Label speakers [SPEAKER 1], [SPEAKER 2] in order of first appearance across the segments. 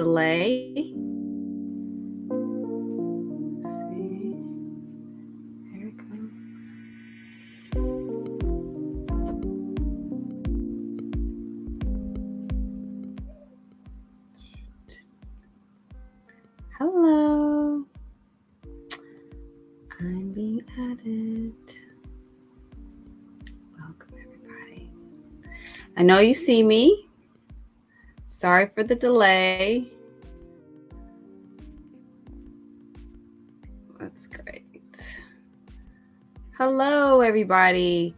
[SPEAKER 1] delay. Let's see. There it goes. Hello. I'm being added. Welcome, everybody. I know you see me. Sorry for the delay. That's great. Hello, everybody.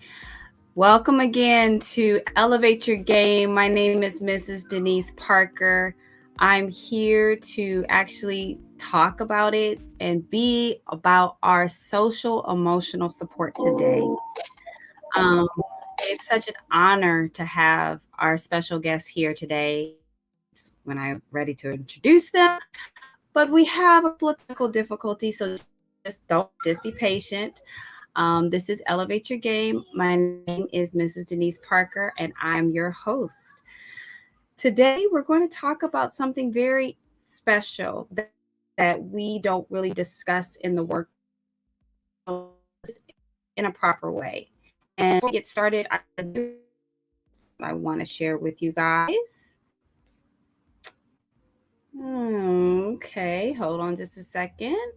[SPEAKER 1] Welcome again to Elevate Your Game. My name is Mrs. Denise Parker. I'm here to actually talk about it and be about our social emotional support today. It's such an honor to have our special guests here today when I'm ready to introduce them. But we have a political difficulty, so just be patient. This is Elevate Your Game. My name is Mrs. Denise Parker, and I'm your host. Today, we're going to talk about something very special that we don't really discuss in the work in a proper way. And before we get started, I want to share with you guys. Okay, hold on just a second.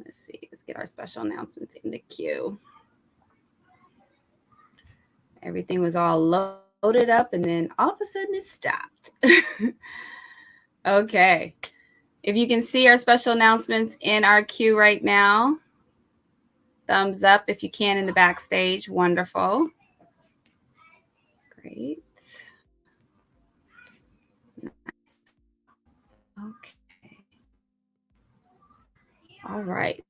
[SPEAKER 1] Let's see, let's get our special announcements in the queue. Everything was all loaded up and then all of a sudden it stopped. Okay, if you can see our special announcements in our queue right now, thumbs up if you can in the backstage. Wonderful. Great. Okay. All right.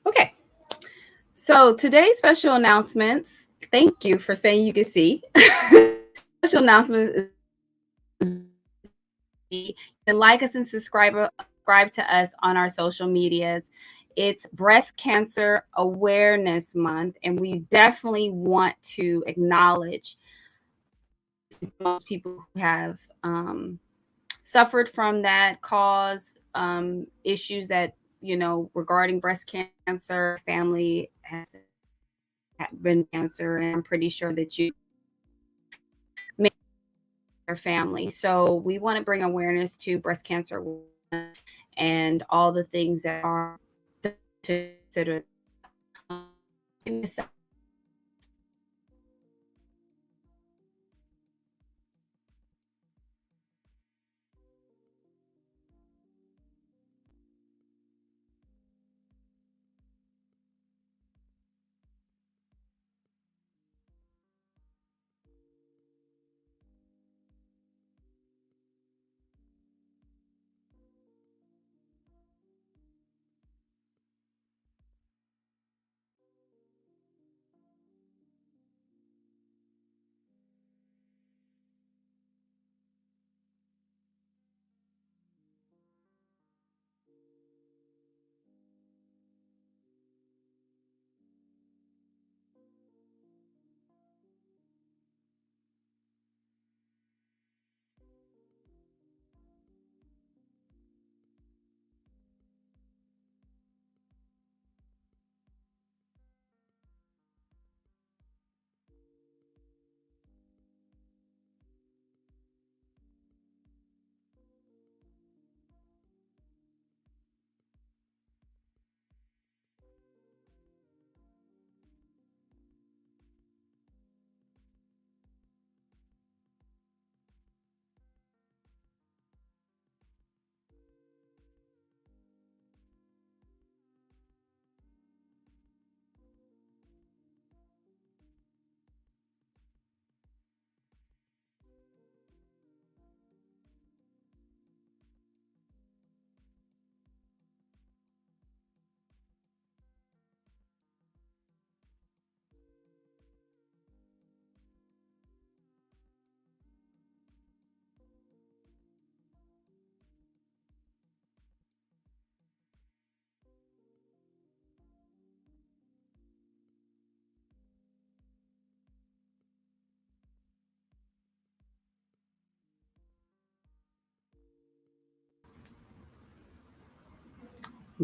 [SPEAKER 1] Okay. So today's special announcements, thank you for saying you can see. Special announcements is you can like us and subscribe to us on our social medias. It's Breast Cancer Awareness Month, and we definitely want to acknowledge most people who have suffered from that cause, issues that, regarding breast cancer, family has been cancer, and I'm pretty sure that you may your family. So we want to bring awareness to breast cancer and all the things that are to consider.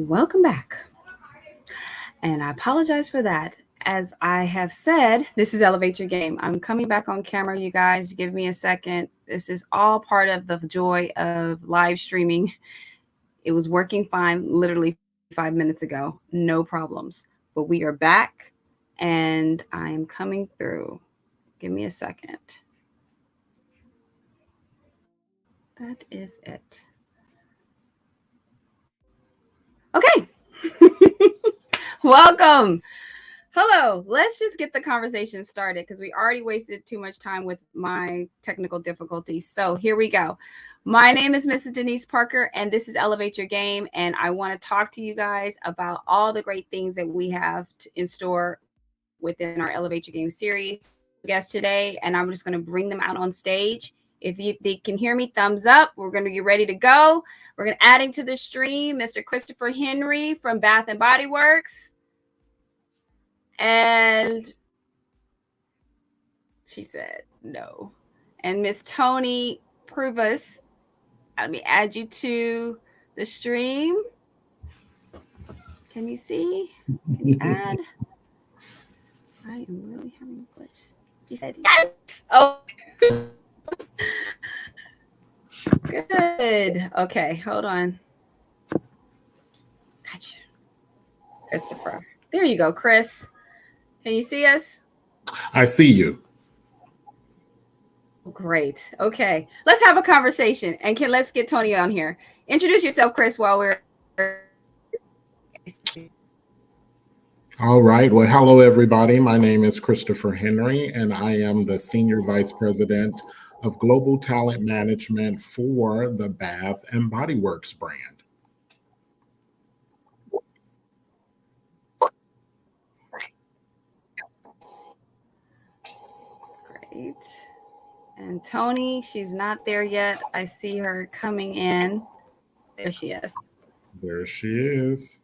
[SPEAKER 1] Welcome back. And I apologize for that. As I have said, this is Elevate Your Game. I'm coming back on camera, you guys. Give me a second. This is all part of the joy of live streaming. It was working fine literally 5 minutes ago. No problems. But we are back and I am coming through. Give me a second. That is it. Okay. Welcome. Hello. Let's just get the conversation started because we already wasted too much time with my technical difficulties. So here we go. My name is Mrs. Denise Parker, and this is Elevate Your Game. And I want to talk to you guys about all the great things that we have in store within our Elevate Your Game series. Guests today, and I'm just going to bring them out on stage. If they can hear me, thumbs up. We're going to get ready to go. We're going to adding to the stream, Mr. Christopher Henry from Bath and Body Works. And she said no. And Miss Toni Purvis, let me add you to the stream. Can you see? Can you add? I am really having a glitch. She said yes. Oh. Good. Okay, hold on. Gotcha. Christopher. There you go, Chris. Can you see us?
[SPEAKER 2] I see you.
[SPEAKER 1] Great. Okay. Let's have a conversation and let's get Toni on here. Introduce yourself, Chris, while we're
[SPEAKER 2] All right. Well, hello, everybody. My name is Christopher Henry, and I am the Senior Vice President of Global Talent Management for the Bath and Body Works brand.
[SPEAKER 1] Great. And Toni, she's not there yet. I see her coming in. There she is.
[SPEAKER 2] There she is.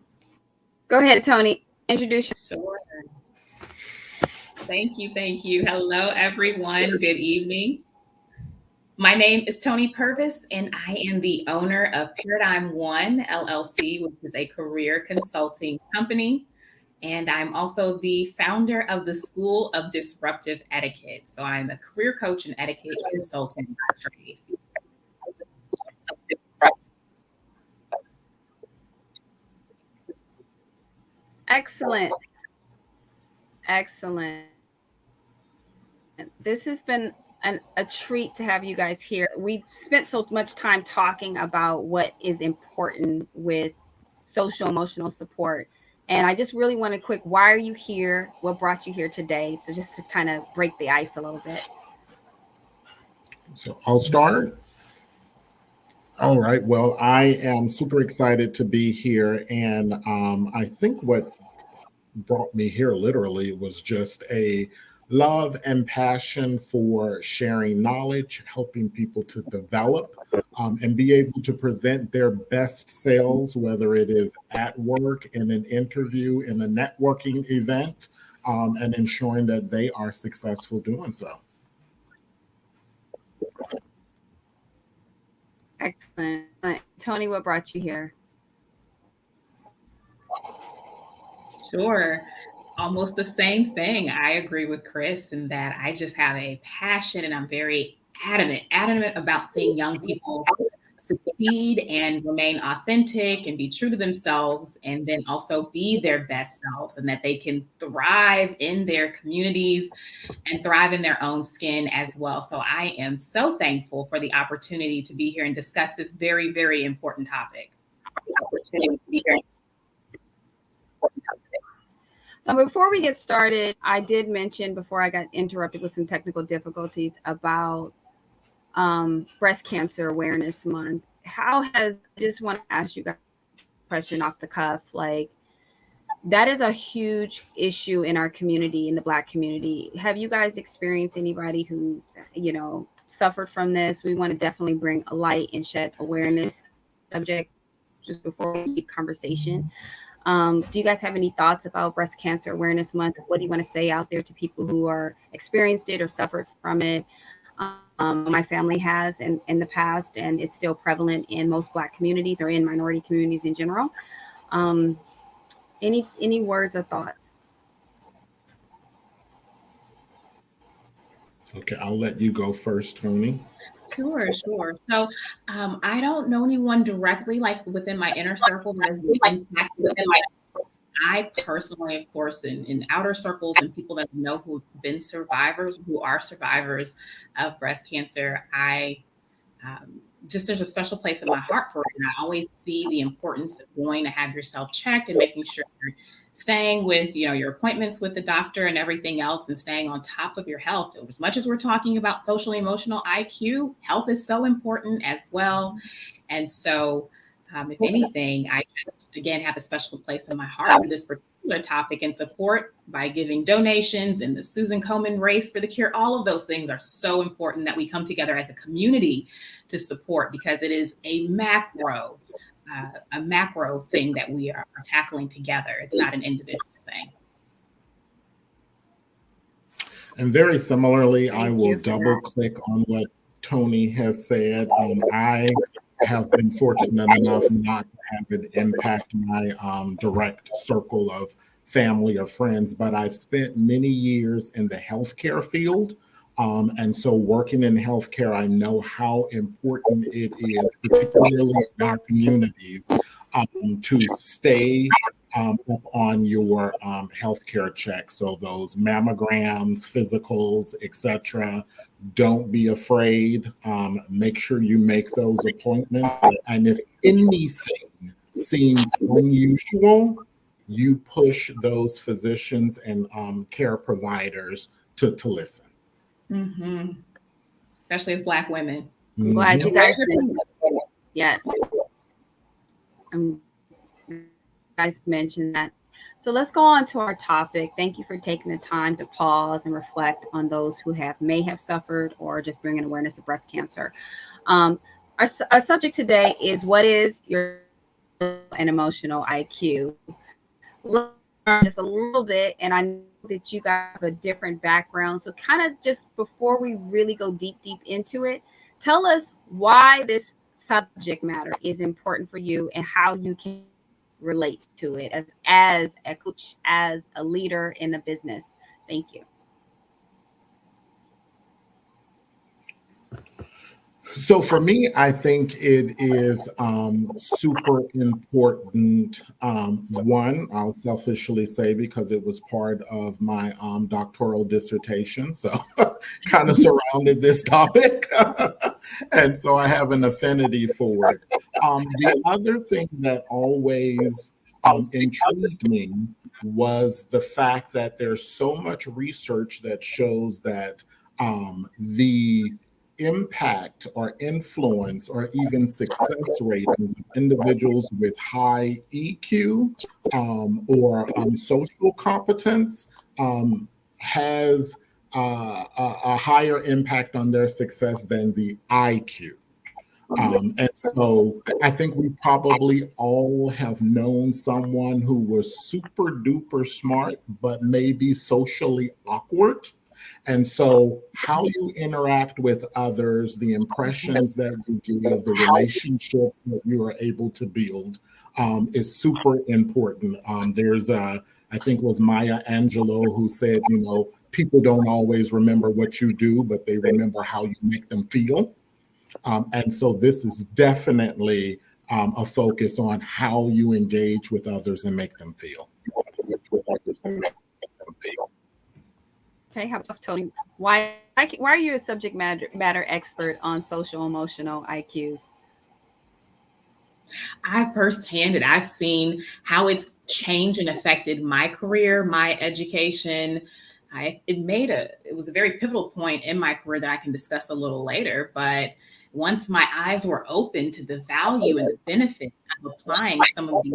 [SPEAKER 1] Go ahead, Toni. Introduce yourself.
[SPEAKER 3] Sure. Thank you. Thank you. Hello, everyone. Good evening. My name is Toni Purvis, and I am the owner of Paradigm One LLC, which is a career consulting company. And I'm also the founder of the School of Disruptive Etiquette. So I'm a career coach and etiquette consultant by trade.
[SPEAKER 1] Excellent. Excellent. This has been a treat to have you guys here. We've spent so much time talking about what is important with social emotional support. And I just really want to quick, why are you here? What brought you here today? So just to kind of break the ice a little bit.
[SPEAKER 2] So I'll start. All right. Well, I am super excited to be here. And I think what brought me here literally was just a love and passion for sharing knowledge, helping people to develop and be able to present their best selves, whether it is at work, in an interview, in a networking event, and ensuring that they are successful doing so.
[SPEAKER 1] Excellent. Toni, what brought you here?
[SPEAKER 3] Sure. Almost the same thing. I agree with Chris in that I just have a passion and I'm very adamant about seeing young people succeed and remain authentic and be true to themselves, and then also be their best selves, and that they can thrive in their communities and thrive in their own skin as well. So I am so thankful for the opportunity to be here and discuss this very, very important topic.
[SPEAKER 1] Now, before we get started, I did mention before I got interrupted with some technical difficulties about Breast Cancer Awareness Month. I just want to ask you guys a question off the cuff. Like, that is a huge issue in our community, in the Black community. Have you guys experienced anybody who's, suffered from this? We want to definitely bring a light and shed awareness subject just before we keep conversation. Do you guys have any thoughts about Breast Cancer Awareness Month? What do you want to say out there to people who are experienced it or suffered from it? My family has in the past, and it's still prevalent in most Black communities or in minority communities in general. Any words or thoughts?
[SPEAKER 2] Okay, I'll let you go first, Toni.
[SPEAKER 3] Sure. So I don't know anyone directly, like within my inner circle, that has been impacted. I personally, of course, in outer circles and people that I know who've been survivors, who are survivors of breast cancer, there's a special place in my heart for it. And I always see the importance of going to have yourself checked and making sure you're staying with, your appointments with the doctor and everything else, and staying on top of your health. As much as we're talking about social emotional IQ, health is so important as well. And so, if anything, I just, again, have a special place in my heart for this particular topic and support by giving donations and the Susan Komen Race for the Cure. All of those things are so important that we come together as a community to support, because it is a macro thing that we are tackling together. It's not an individual thing.
[SPEAKER 2] And very similarly, I
[SPEAKER 1] Thank
[SPEAKER 2] will
[SPEAKER 1] you for
[SPEAKER 2] double
[SPEAKER 1] that.
[SPEAKER 2] click on what Toni has said. I have been fortunate enough not to have it impact my direct circle of family or friends, but I've spent many years in the healthcare field. And so working in healthcare, I know how important it is, particularly in our communities, to stay up on your healthcare checks. So those mammograms, physicals, etc. Don't be afraid. Make sure you make those appointments. And if anything seems unusual, you push those physicians and care providers to listen.
[SPEAKER 3] Mm-hmm. Especially as Black women.
[SPEAKER 1] I'm glad you guys mentioned. Yes. Guys mentioned that. So let's go on to our topic. Thank you for taking the time to pause and reflect on those who may have suffered or just bringing awareness of breast cancer. Our subject today is, what is your and emotional IQ? Just a little bit, and I know that you guys have a different background. So kind of just before we really go deep into it, tell us why this subject matter is important for you and how you can relate to it as a coach, as a leader in a business. Thank you.
[SPEAKER 2] So for me, I think it is super important. One, I'll selfishly say, because it was part of my doctoral dissertation, so kind of surrounded this topic. And so I have an affinity for it. The other thing that always intrigued me was the fact that there's so much research that shows that the impact or influence or even success ratings of individuals with high EQ or social competence has a higher impact on their success than the IQ. And so I think we probably all have known someone who was super duper smart, but maybe socially awkward. And so how you interact with others, the impressions that you give, the relationship that you are able to build is super important. I think it was Maya Angelou who said, people don't always remember what you do, but they remember how you make them feel. And so this is definitely a focus on how you engage with others and make them feel.
[SPEAKER 1] Okay, how about Toni? Why are you a subject matter expert on social emotional IQs?
[SPEAKER 3] I've seen how it's changed and affected my career, my education. It was a very pivotal point in my career that I can discuss a little later. But once my eyes were open to the value and the benefit of applying some of these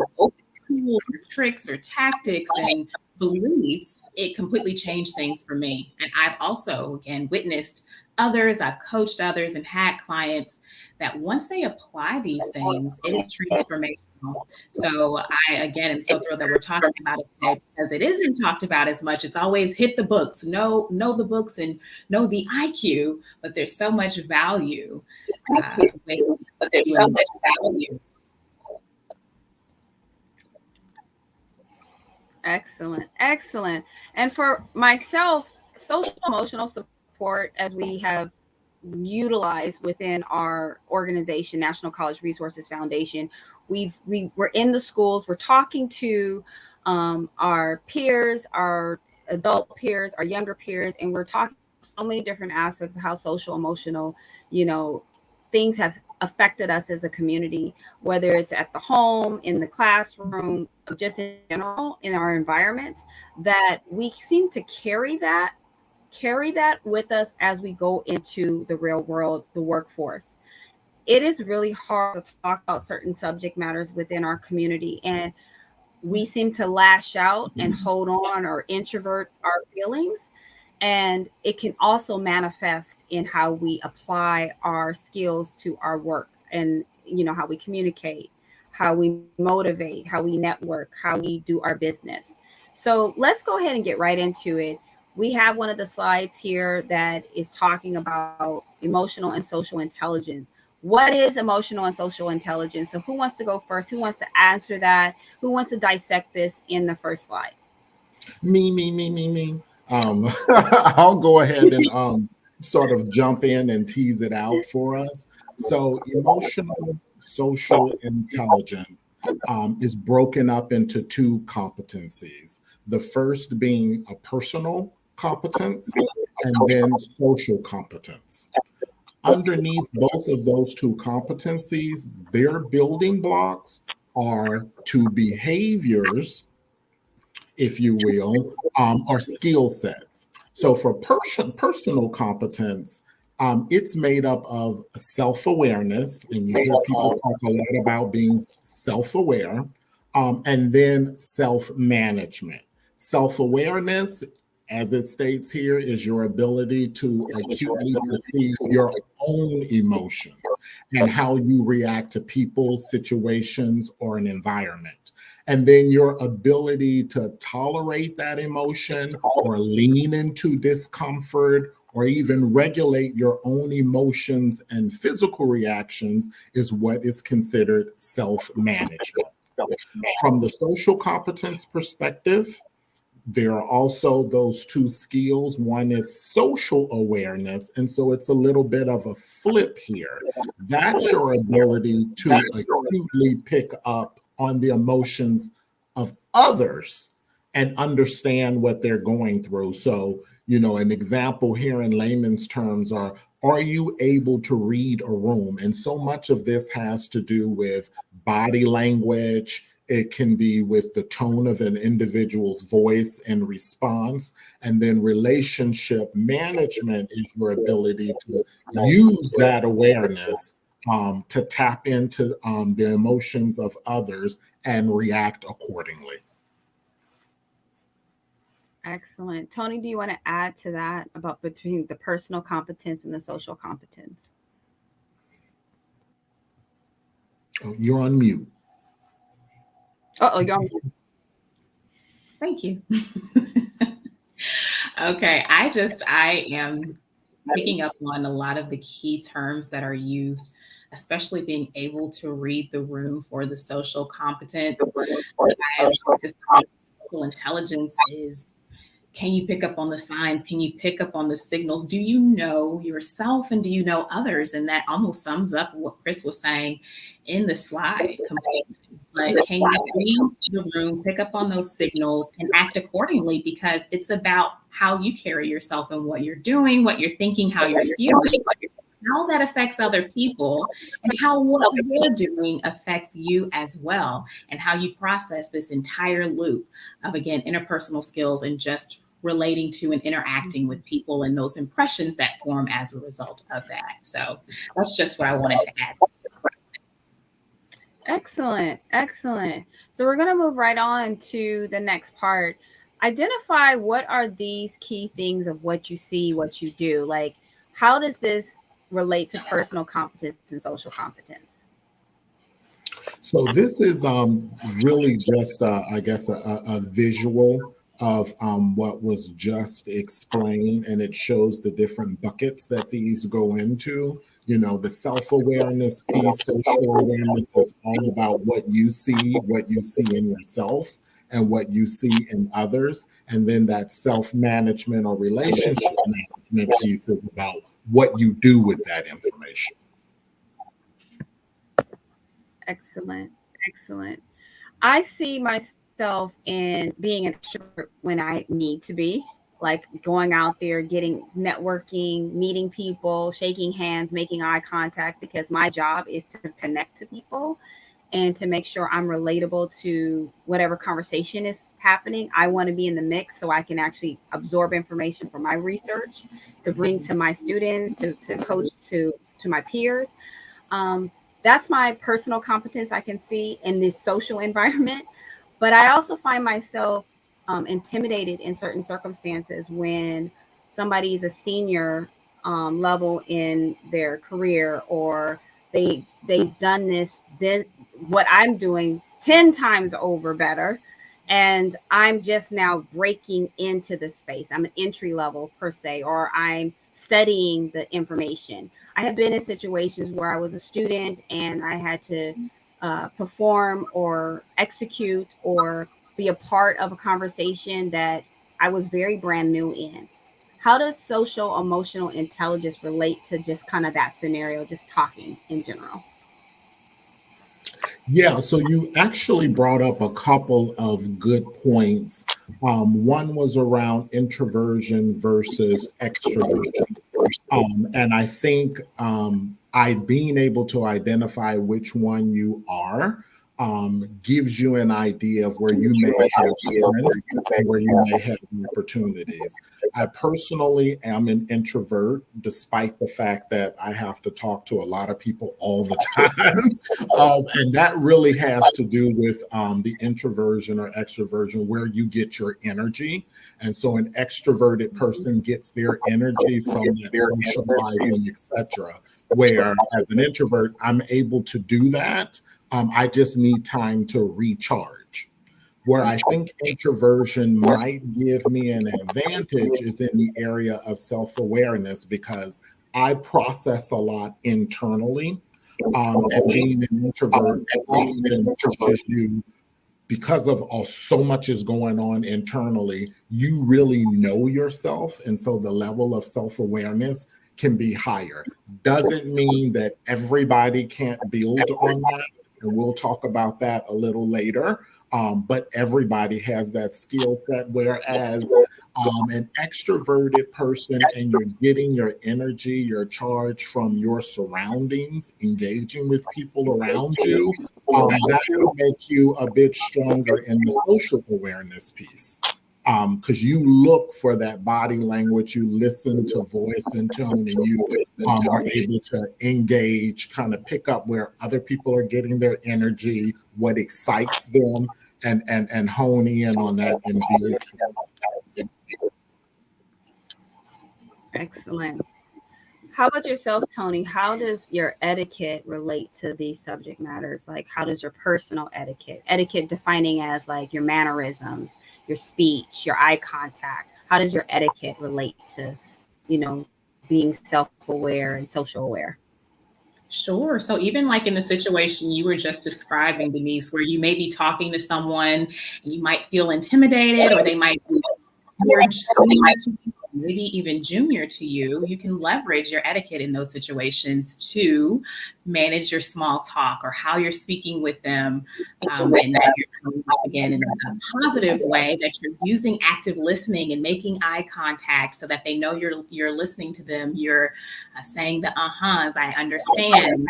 [SPEAKER 3] tools or tricks or tactics and beliefs, it completely changed things for me. And I've also, again, witnessed others, I've coached others and had clients that once they apply these things, it is transformational. So I, again, am so thrilled that we're talking about it today, because it isn't talked about as much. It's always hit the books, know the books and know the IQ, but there's so much value.
[SPEAKER 1] Excellent. Excellent. And for myself, social emotional support, as we have utilized within our organization, National College Resources Foundation, we're in the schools, we're talking to our peers, our adult peers, our younger peers, and we're talking so many different aspects of how social emotional, you know, things have affected us as a community, whether it's at the home, in the classroom, just in general in our environments, that we seem to carry that with us as we go into the real world, the workforce. It is really hard to talk about certain subject matters within our community, and we seem to lash out and hold on or introvert our feelings. And it can also manifest in how we apply our skills to our work, and how we communicate, how we motivate, how we network, how we do our business. So let's go ahead and get right into it. We have one of the slides here that is talking about emotional and social intelligence. What is emotional and social intelligence? So who wants to go first? Who wants to answer that? Who wants to dissect this in the first slide?
[SPEAKER 2] Me. I'll go ahead and sort of jump in and tease it out for us. So emotional social intelligence is broken up into two competencies. The first being a personal competence and then social competence. Underneath both of those two competencies, their building blocks are two behaviors, if you will, or skill sets. So for personal competence, it's made up of self-awareness, and you hear people talk a lot about being self-aware, and then self-management. Self-awareness, as it states here, is your ability to acutely perceive your own emotions and how you react to people, situations, or an environment. And then your ability to tolerate that emotion or lean into discomfort or even regulate your own emotions and physical reactions is what is considered self-management. From the social competence perspective, there are also those two skills. One is social awareness. And so it's a little bit of a flip here. That's your ability to acutely pick up on the emotions of others and understand what they're going through. So, an example here in layman's terms are you able to read a room? And so much of this has to do with body language. It can be with the tone of an individual's voice and response. And then relationship management is your ability to use that awareness to tap into the emotions of others and react accordingly.
[SPEAKER 1] Excellent. Toni, do you want to add to that about between the personal competence and the social competence?
[SPEAKER 2] Oh, you're on mute.
[SPEAKER 1] You're on mute.
[SPEAKER 3] Thank you. Okay, I am picking up on a lot of the key terms that are used, especially being able to read the room for the social competence. Social intelligence is, can you pick up on the signs? Can you pick up on the signals? Do you know yourself and do you know others? And that almost sums up what Chris was saying in the slide completely. Like, can you read the room, pick up on those signals, and act accordingly? Because it's about how you carry yourself and what you're doing, what you're thinking, how you're feeling, how that affects other people, and how what they're doing affects you as well, and how you process this entire loop of, again, interpersonal skills and just relating to and interacting with people and those impressions that form as a result of that. So that's just what I wanted to add.
[SPEAKER 1] Excellent. Excellent. So we're going to move right on to the next part. Identify what are these key things of what you see, what you do. Like, how does this relate to personal competence and social competence?
[SPEAKER 2] So this is really just, I guess, a visual of what was just explained, and it shows the different buckets that these go into. The self-awareness piece, social awareness is all about what you see in yourself, and what you see in others. And then that self-management or relationship management piece is about what you do with that information.
[SPEAKER 1] Excellent. Excellent. I see myself in being an extrovert when I need to be, like going out there, getting networking, meeting people, shaking hands, making eye contact, because my job is to connect to people and to make sure I'm relatable to whatever conversation is happening. I want to be in the mix so I can actually absorb information from my research to bring to my students, to coach to my peers. Um, that's my personal competence I can see in this social environment. But I also find myself intimidated in certain circumstances when somebody is a senior level in their career, or they've done this, then what I'm doing 10 times over better. And I'm just now breaking into the space. I'm an entry level per se, or I'm studying the information. I have been in situations where I was a student and I had to perform or execute or be a part of a conversation that I was very brand new in. How does social emotional intelligence relate to just kind of that scenario, just talking in general?
[SPEAKER 2] Yeah, so you actually brought up a couple of good points. One was around introversion versus extroversion. And I think being able to identify which one you are gives you an idea of where you may have strengths and where you may have opportunities. I personally am an introvert, despite the fact that I have to talk to a lot of people all the time. And that really has to do with the introversion or extroversion, where you get your energy. And so an extroverted person gets their energy from that socializing, etc. Where as an introvert, I'm able to do that. I just need time to recharge. Where I think introversion might give me an advantage is in the area of self-awareness, because I process a lot internally. And being an introvert often pushes you, because of so much is going on internally, you really know yourself. And so the level of self-awareness can be higher. Doesn't mean that everybody can't build on that. And we'll talk about that a little later. But everybody has that skill set. Whereas an extroverted person, and you're getting your energy, your charge from your surroundings, engaging with people around you, that will make you a bit stronger in the social awareness piece. Because you look for that body language, you listen to voice and tone, and you are able to engage, kind of pick up where other people are getting their energy, what excites them, and hone in on that and build.
[SPEAKER 1] Excellent. How about yourself, Toni? How does your etiquette relate to these subject matters? Like, how does your personal etiquette defining as like your mannerisms, your speech, your eye contact, how does your etiquette relate to, being self-aware and social aware?
[SPEAKER 3] Sure. So even like in the situation you were just describing, Denise, where you may be talking to someone and you might feel intimidated, or they might be more senior to you, maybe even junior to you, you can leverage your etiquette in those situations to manage your small talk or how you're speaking with them. And that you're coming up again in a positive way, that you're using active listening and making eye contact so that they know you're listening to them. You're saying the uh-huhs, I understand.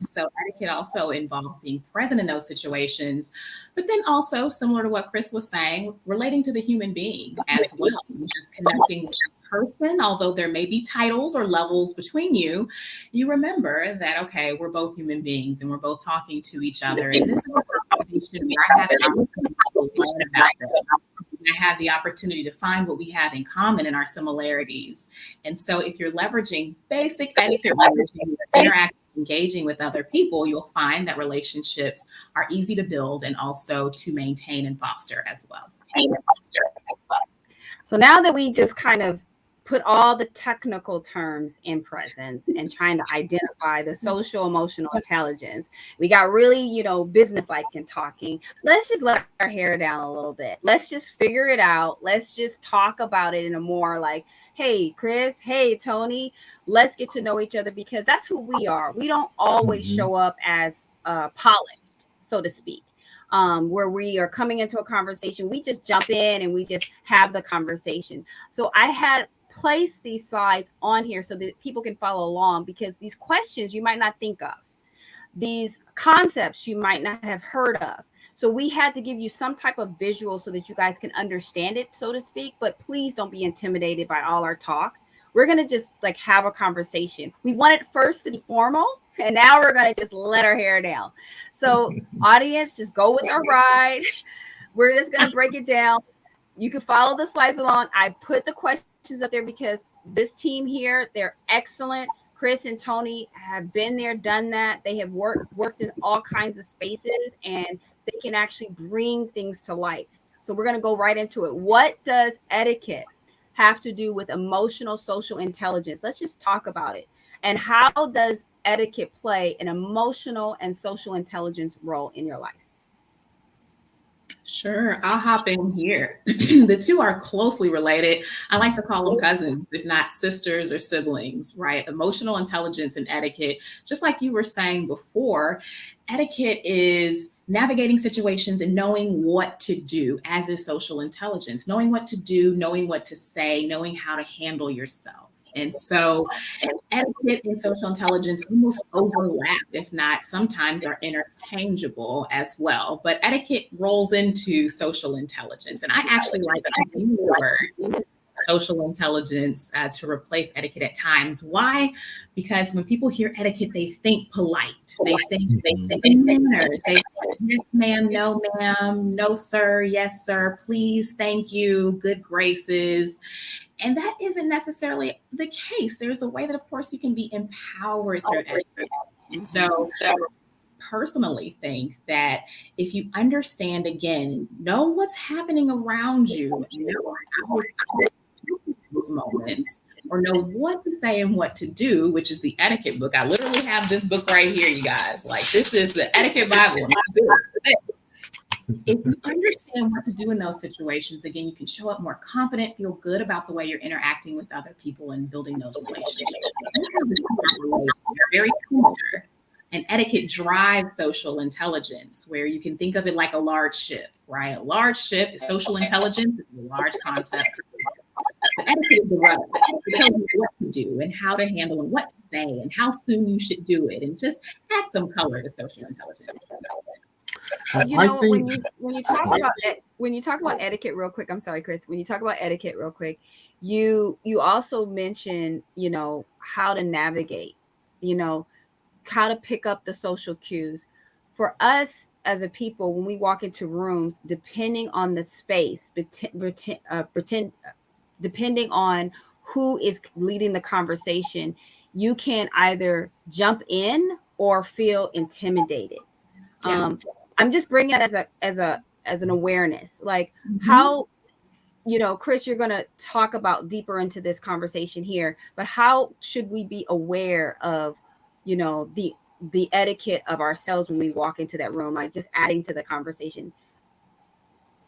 [SPEAKER 3] So etiquette also involves being present in those situations, but then also, similar to what Chris was saying, relating to the human being as well, just connecting with the person. Although there may be titles or levels between you, you remember that, okay, we're both human beings and we're both talking to each other. And this is a conversation where I have an opportunity to learn about them. I have the opportunity to find what we have in common in our similarities. And so if you're leveraging basic etiquette, interacting, engaging with other people, you'll find that relationships are easy to build and also to maintain and foster as well.
[SPEAKER 1] So now that we just kind of put all the technical terms in presence and trying to identify the social emotional intelligence. We got really, business-like in talking. Let's just let our hair down a little bit. Let's just figure it out. Let's just talk about it in a more like, hey, Chris, hey, Toni, let's get to know each other, because that's who we are. We don't always show up as polished, so to speak. Where we are coming into a conversation, we just jump in and we just have the conversation. So I had placed these slides on here so that people can follow along, because these questions you might not think of, these concepts you might not have heard of. So we had to give you some type of visual so that you guys can understand it, so to speak. But please don't be intimidated by all our talk. We're going to just like have a conversation. We want it first to be formal, and now we're going to just let our hair down. So audience, just go with our ride. We're just going to break it down. You can follow the slides along. I put the questions up there because this team here, they're excellent. Chris and Toni have been there, done that. They have worked in all kinds of spaces, and they can actually bring things to light. So we're going to go right into it. What does etiquette have to do with emotional social intelligence? Let's just talk about it. And how does etiquette play an emotional and social intelligence role in your life?
[SPEAKER 3] Sure, I'll hop in here. The two are closely related. I like to call them cousins, if not sisters or siblings, right? Emotional intelligence and etiquette, just like you were saying before, etiquette is navigating situations and knowing what to do, as is social intelligence, knowing what to do, knowing what to say, knowing how to handle yourself. And so etiquette and social intelligence almost overlap, if not sometimes are interchangeable as well. But etiquette rolls into social intelligence. And I actually like to use the word social intelligence to replace etiquette at times. Why? Because when people hear etiquette, they think polite. They think manners. They think, yes, ma'am, no, ma'am, no, sir, yes, sir, please, thank you, good graces. And that isn't necessarily the case. There's a way that, of course, you can be empowered through etiquette. So personally think that if you understand, again, know what's happening around you, know how to those moments, or know what to say and what to do, which is the etiquette book. I literally have this book right here, you guys. Like, this is the etiquette Bible. If you understand what to do in those situations, again, you can show up more confident, feel good about the way you're interacting with other people and building those relationships. They're very similar. And etiquette drives social intelligence, where you can think of it like a large ship, right? A large ship is social intelligence. It's a large concept. The etiquette is the rudder. It tells you what to do and how to handle and what to say and how soon you should do it, and just add some color to social intelligence.
[SPEAKER 1] When you talk about etiquette real quick, I'm sorry, Chris, when you talk about etiquette real quick, you also mention, how to navigate, how to pick up the social cues. For us as a people, when we walk into rooms, depending on the space, depending on who is leading the conversation, you can either jump in or feel intimidated. Yeah. I'm just bringing it as an awareness, like how, Chris, you're going to talk about deeper into this conversation here, but how should we be aware of, the etiquette of ourselves when we walk into that room, like just adding to the conversation,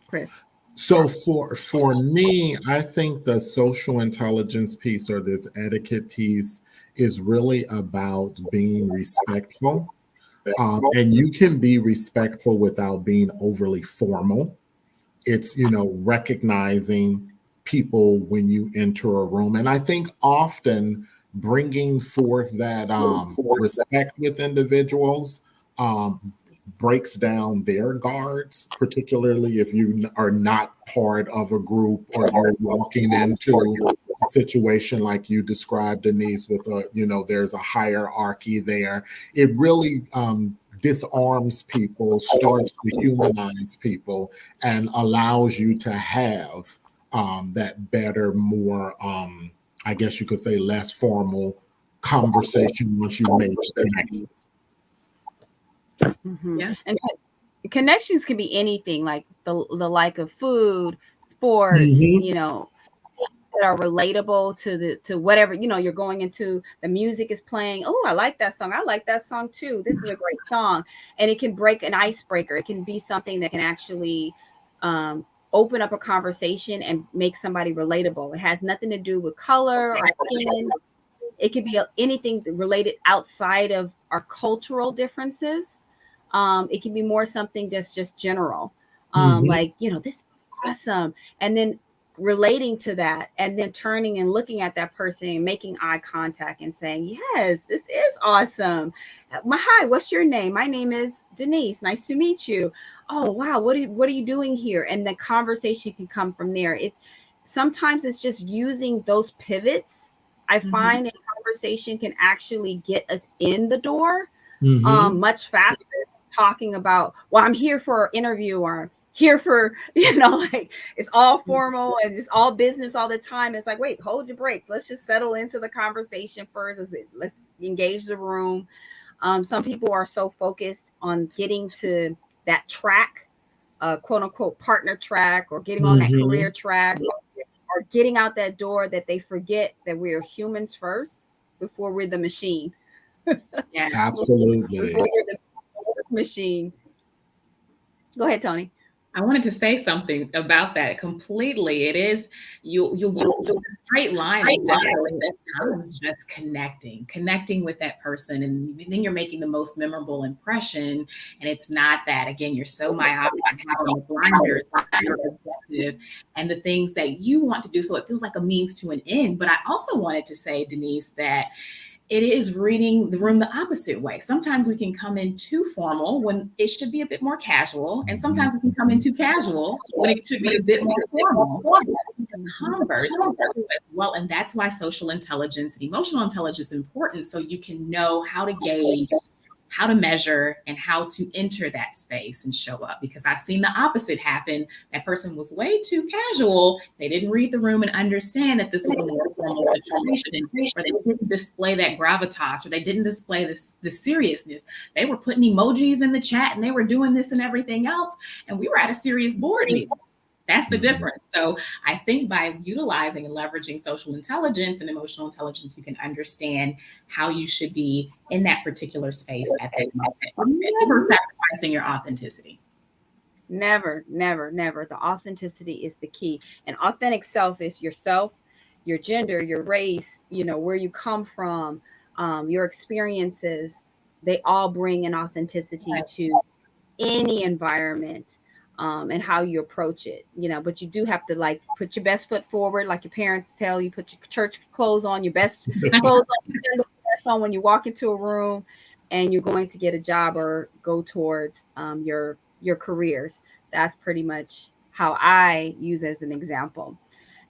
[SPEAKER 1] Chris?
[SPEAKER 2] So for me, I think the social intelligence piece, or this etiquette piece, is really about being respectful. And you can be respectful without being overly formal. It's, recognizing people when you enter a room. And I think often bringing forth that respect with individuals breaks down their guards, particularly if you are not part of a group or you're walking into a situation like you described, Denise, with there's a hierarchy there. It really disarms people, starts to humanize people, and allows you to have that better, more, I guess you could say, less formal conversation once you've made connections.
[SPEAKER 1] Mm-hmm. Yeah. And connections can be anything, like the like of food, sports, that are relatable to whatever, you're going into. The music is playing. Oh, I like that song. I like that song too. This is a great song. And it can break an icebreaker. It can be something that can actually open up a conversation and make somebody relatable. It has nothing to do with color or skin. It could be anything related outside of our cultural differences. It can be more something that's just general. Like, this is awesome. And then relating to that, and then turning and looking at that person and making eye contact and saying, yes, this is awesome. Hi, what's your name? My name is Denise. Nice to meet you. Oh, wow. What are you doing here? And the conversation can come from there. Sometimes it's just using those pivots. I find a conversation can actually get us in the door much faster. Talking about, well, I'm here for an interview, or here for, like it's all formal and it's all business all the time. It's like, wait, hold your break. Let's just settle into the conversation first. Let's engage the room. Some people are so focused on getting to that track, quote unquote partner track, or getting on that career track, or getting out that door, that they forget that we are humans first before we're the machine.
[SPEAKER 3] Yeah,
[SPEAKER 2] absolutely.
[SPEAKER 1] Before we're the machine. Go ahead, Toni.
[SPEAKER 3] I wanted to say something about that completely. It is, you'll the straight line is definitely at times just connecting with that person. And then you're making the most memorable impression. And it's not that, again, you're so myopic and having the blinders, your objective and the things that you want to do. So it feels like a means to an end. But I also wanted to say, Denise, that it is reading the room the opposite way. Sometimes we can come in too formal when it should be a bit more casual. And sometimes we can come in too casual when it should be a bit more formal. Converse as well. And that's why social intelligence and emotional intelligence is important. So you can know how to gauge, how to measure, and how to enter that space and show up. Because I've seen the opposite happen. That person was way too casual. They didn't read the room and understand that this was a more formal situation, or they didn't display that gravitas, or they didn't display the seriousness. They were putting emojis in the chat and they were doing this and everything else. And we were at a serious board meeting. That's the difference. So I think by utilizing and leveraging social intelligence and emotional intelligence, you can understand how you should be in that particular space at that moment. Never sacrificing your authenticity.
[SPEAKER 1] Never. The authenticity is the key. And authentic self is yourself, your gender, your race, where you come from, your experiences. They all bring an authenticity to any environment. And how you approach it, but you do have to put your best foot forward, like your parents tell you, put your church clothes on, your best clothes on, your best on when you walk into a room and you're going to get a job or go towards your careers. That's pretty much how I use as an example.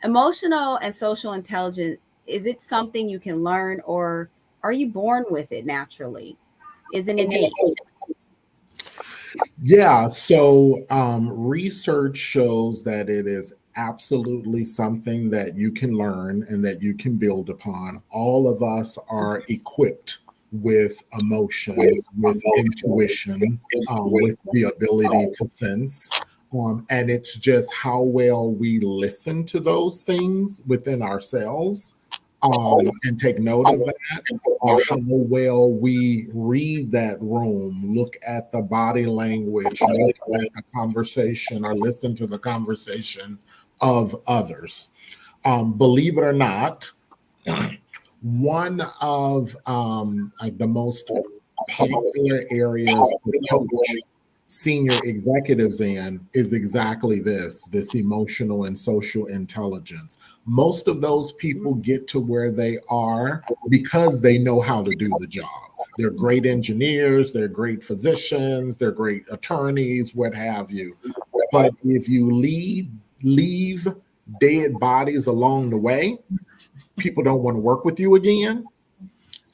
[SPEAKER 1] Emotional and social intelligence, is it something you can learn, or are you born with it naturally? Is it innate?
[SPEAKER 2] Yeah, so research shows that it is absolutely something that you can learn and that you can build upon. All of us are equipped with emotions, with intuition, with the ability to sense. And it's just how well we listen to those things within ourselves and take note of that, or how well we read that room, look at the body language, look at the conversation, or listen to the conversation of others. Believe it or not, one of the most popular areas to coach senior executives in is exactly this emotional and social intelligence. Most of those people get to where they are because they know how to do the job. They're great engineers, they're great physicians, they're great attorneys, what have you. But if you leave dead bodies along the way, people don't want to work with you again,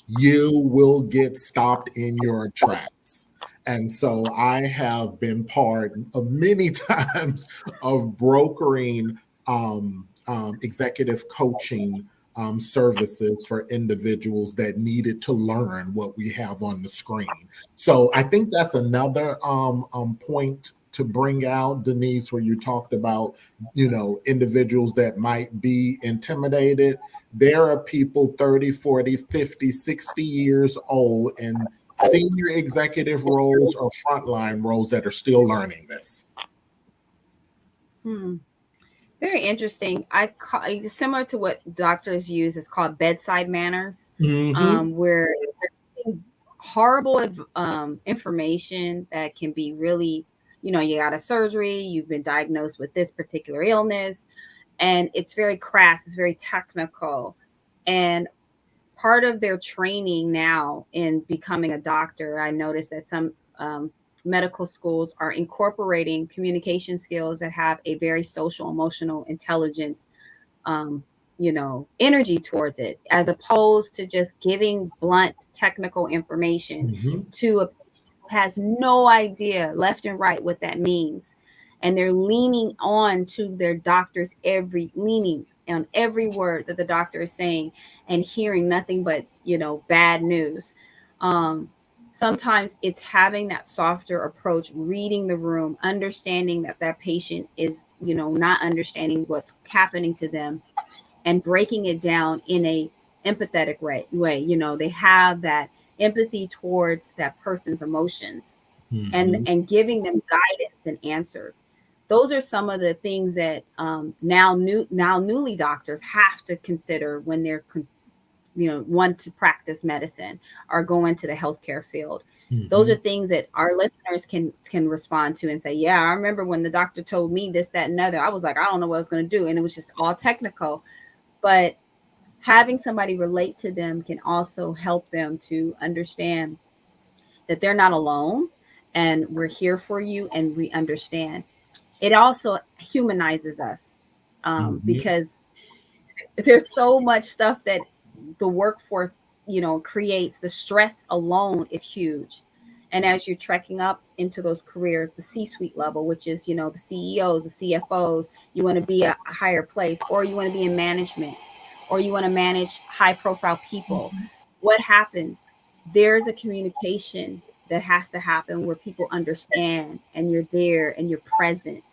[SPEAKER 2] you will get stopped in your tracks. And so I have been part of many times of brokering executive coaching services for individuals that needed to learn what we have on the screen. So I think that's another point to bring out, Denise, where you talked about, individuals that might be intimidated. There are people 30, 40, 50, 60 years old in senior executive roles or frontline roles that are still learning this.
[SPEAKER 1] Very interesting. It's similar to what doctors use. It's called bedside manners, where horrible information that can be really, you got a surgery, you've been diagnosed with this particular illness, and it's very crass, it's very technical. And part of their training now in becoming a doctor, I noticed that some medical schools are incorporating communication skills that have a very social emotional intelligence energy towards it, as opposed to just giving blunt technical information to a patient who has no idea left and right what that means. And they're leaning on to their doctors, leaning on every word that the doctor is saying and hearing nothing but, bad news. Sometimes it's having that softer approach, reading the room, understanding that patient is, not understanding what's happening to them, and breaking it down in a empathetic way. They have that empathy towards that person's emotions, and giving them guidance and answers. Those are some of the things that now newly doctors have to consider when they're want to practice medicine or go into the healthcare field. Those are things that our listeners can respond to and say, yeah, I remember when the doctor told me this, that, and other. I was like, I don't know what I was going to do. And it was just all technical. But having somebody relate to them can also help them to understand that they're not alone, and we're here for you and we understand. It also humanizes us, because there's so much stuff that the workforce, creates. The stress alone is huge. And as you're trekking up into those careers, the C-suite level, which is, the CEOs, the CFOs, you want to be a higher place, or you want to be in management, or you want to manage high profile people. What happens? There's a communication that has to happen where people understand and you're there and you're present.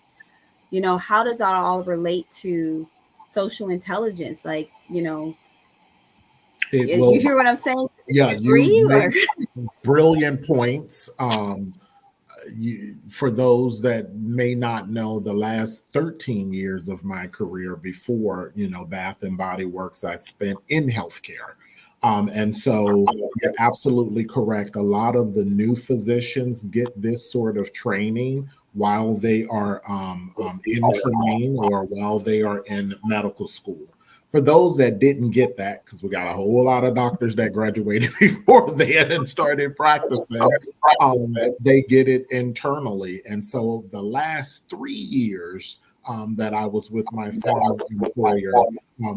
[SPEAKER 1] How does that all relate to social intelligence? Like, you hear what I'm saying?
[SPEAKER 2] Yeah, you make brilliant points. For those that may not know, the last 13 years of my career before, Bath and Body Works, I spent in healthcare. And so you're absolutely correct. A lot of the new physicians get this sort of training while they are interning or while they are in medical school. For those that didn't get that, because we got a whole lot of doctors that graduated before then and started practicing, they get it internally. And so the last 3 years that I was with my former employer,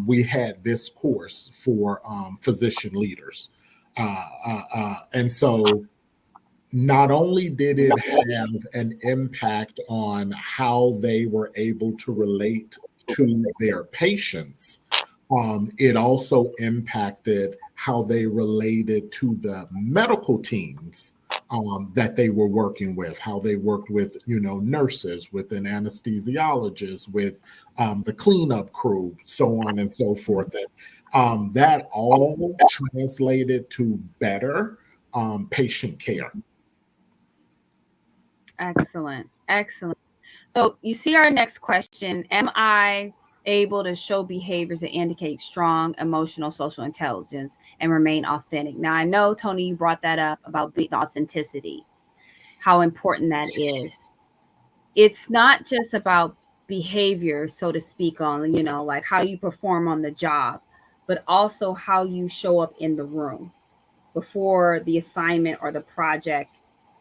[SPEAKER 2] we had this course for physician leaders. And so not only did it have an impact on how they were able to relate to their patients, it also impacted how they related to the medical teams that they were working with, how they worked with, nurses, with an anesthesiologist, with the cleanup crew, so on and so forth. And that all translated to better patient care.
[SPEAKER 1] Excellent. So you see our next question. Am I able to show behaviors that indicate strong emotional social intelligence and remain authentic? Now, I know, Toni, you brought that up about the authenticity, how important that is. It's not just about behavior, so to speak, on, like how you perform on the job, but also how you show up in the room before the assignment or the project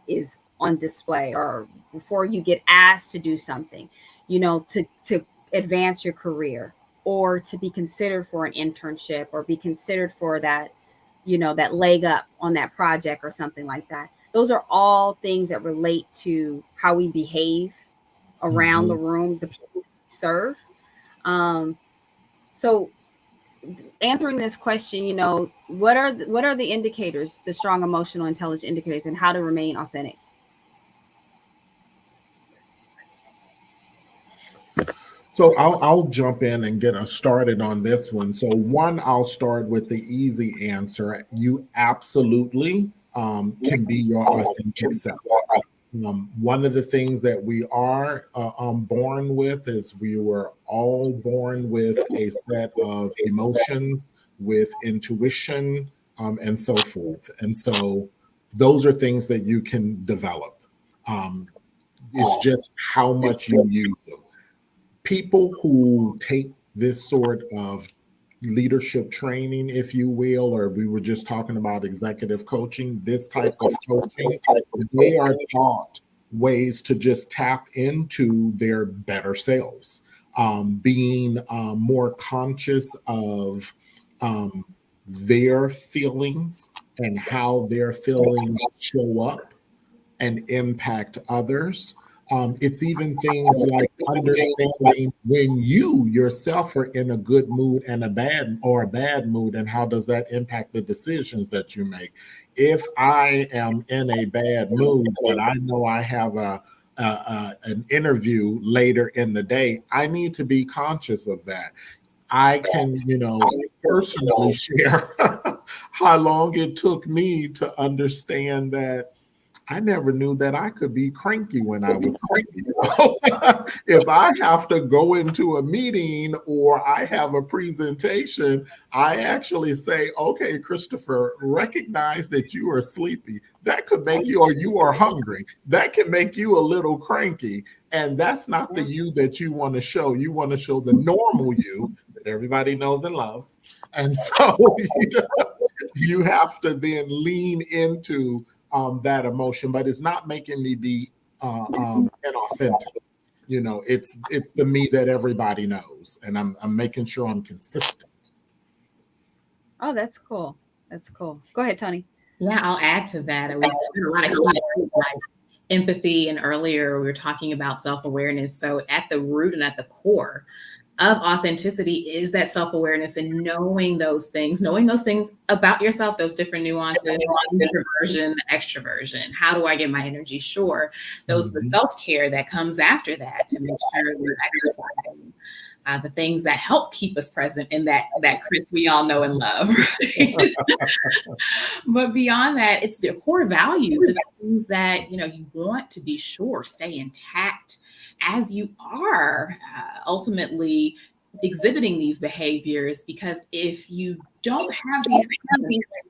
[SPEAKER 1] is on display, or before you get asked to do something, to advance your career, or to be considered for an internship, or be considered for that, that leg up on that project or something like that. Those are all things that relate to how we behave around the room, the people we serve. So answering this question, what are the indicators, the strong emotional intelligence indicators, and how to remain authentic?
[SPEAKER 2] So I'll jump in and get us started on this one. So one, I'll start with the easy answer. You absolutely can be your authentic self. One of the things that we are born with is we were all born with a set of emotions, with intuition, and so forth. And so those are things that you can develop. It's just how much you use them. People who take this sort of leadership training, if you will, or we were just talking about executive coaching, this type of coaching, they are taught ways to just tap into their better selves, being more conscious of their feelings and how their feelings show up and impact others. It's even things like understanding when you yourself are in a good mood and a bad mood, and how does that impact the decisions that you make. If I am in a bad mood, but I know I have an interview later in the day, I need to be conscious of that. I can, personally share how long it took me to understand that I never knew that I could be cranky when I was cranky. If I have to go into a meeting or I have a presentation, I actually say, okay, Christopher, recognize that you are sleepy. That could make you, or you are hungry. That can make you a little cranky. And that's not the you that you want to show. You want to show the normal you that everybody knows and loves. And so you have to then lean into that emotion, but it's not making me be inauthentic. It's the me that everybody knows, and I'm making sure I'm consistent.
[SPEAKER 1] Oh, that's cool. That's cool. Go ahead, Toni.
[SPEAKER 3] Yeah, I'll add to that. We've spent a lot of time like empathy, and earlier we were talking about self-awareness. So at the root and at the core of authenticity is that self-awareness and knowing those things about yourself, those different nuances, introversion, extroversion. How do I get my energy? Sure. Those the self-care that comes after that to make sure we're exercising. The things that help keep us present in that Chris we all know and love. But beyond that, it's the core values, it's things that you want to be sure stay intact as you are ultimately exhibiting these behaviors. Because if you don't have these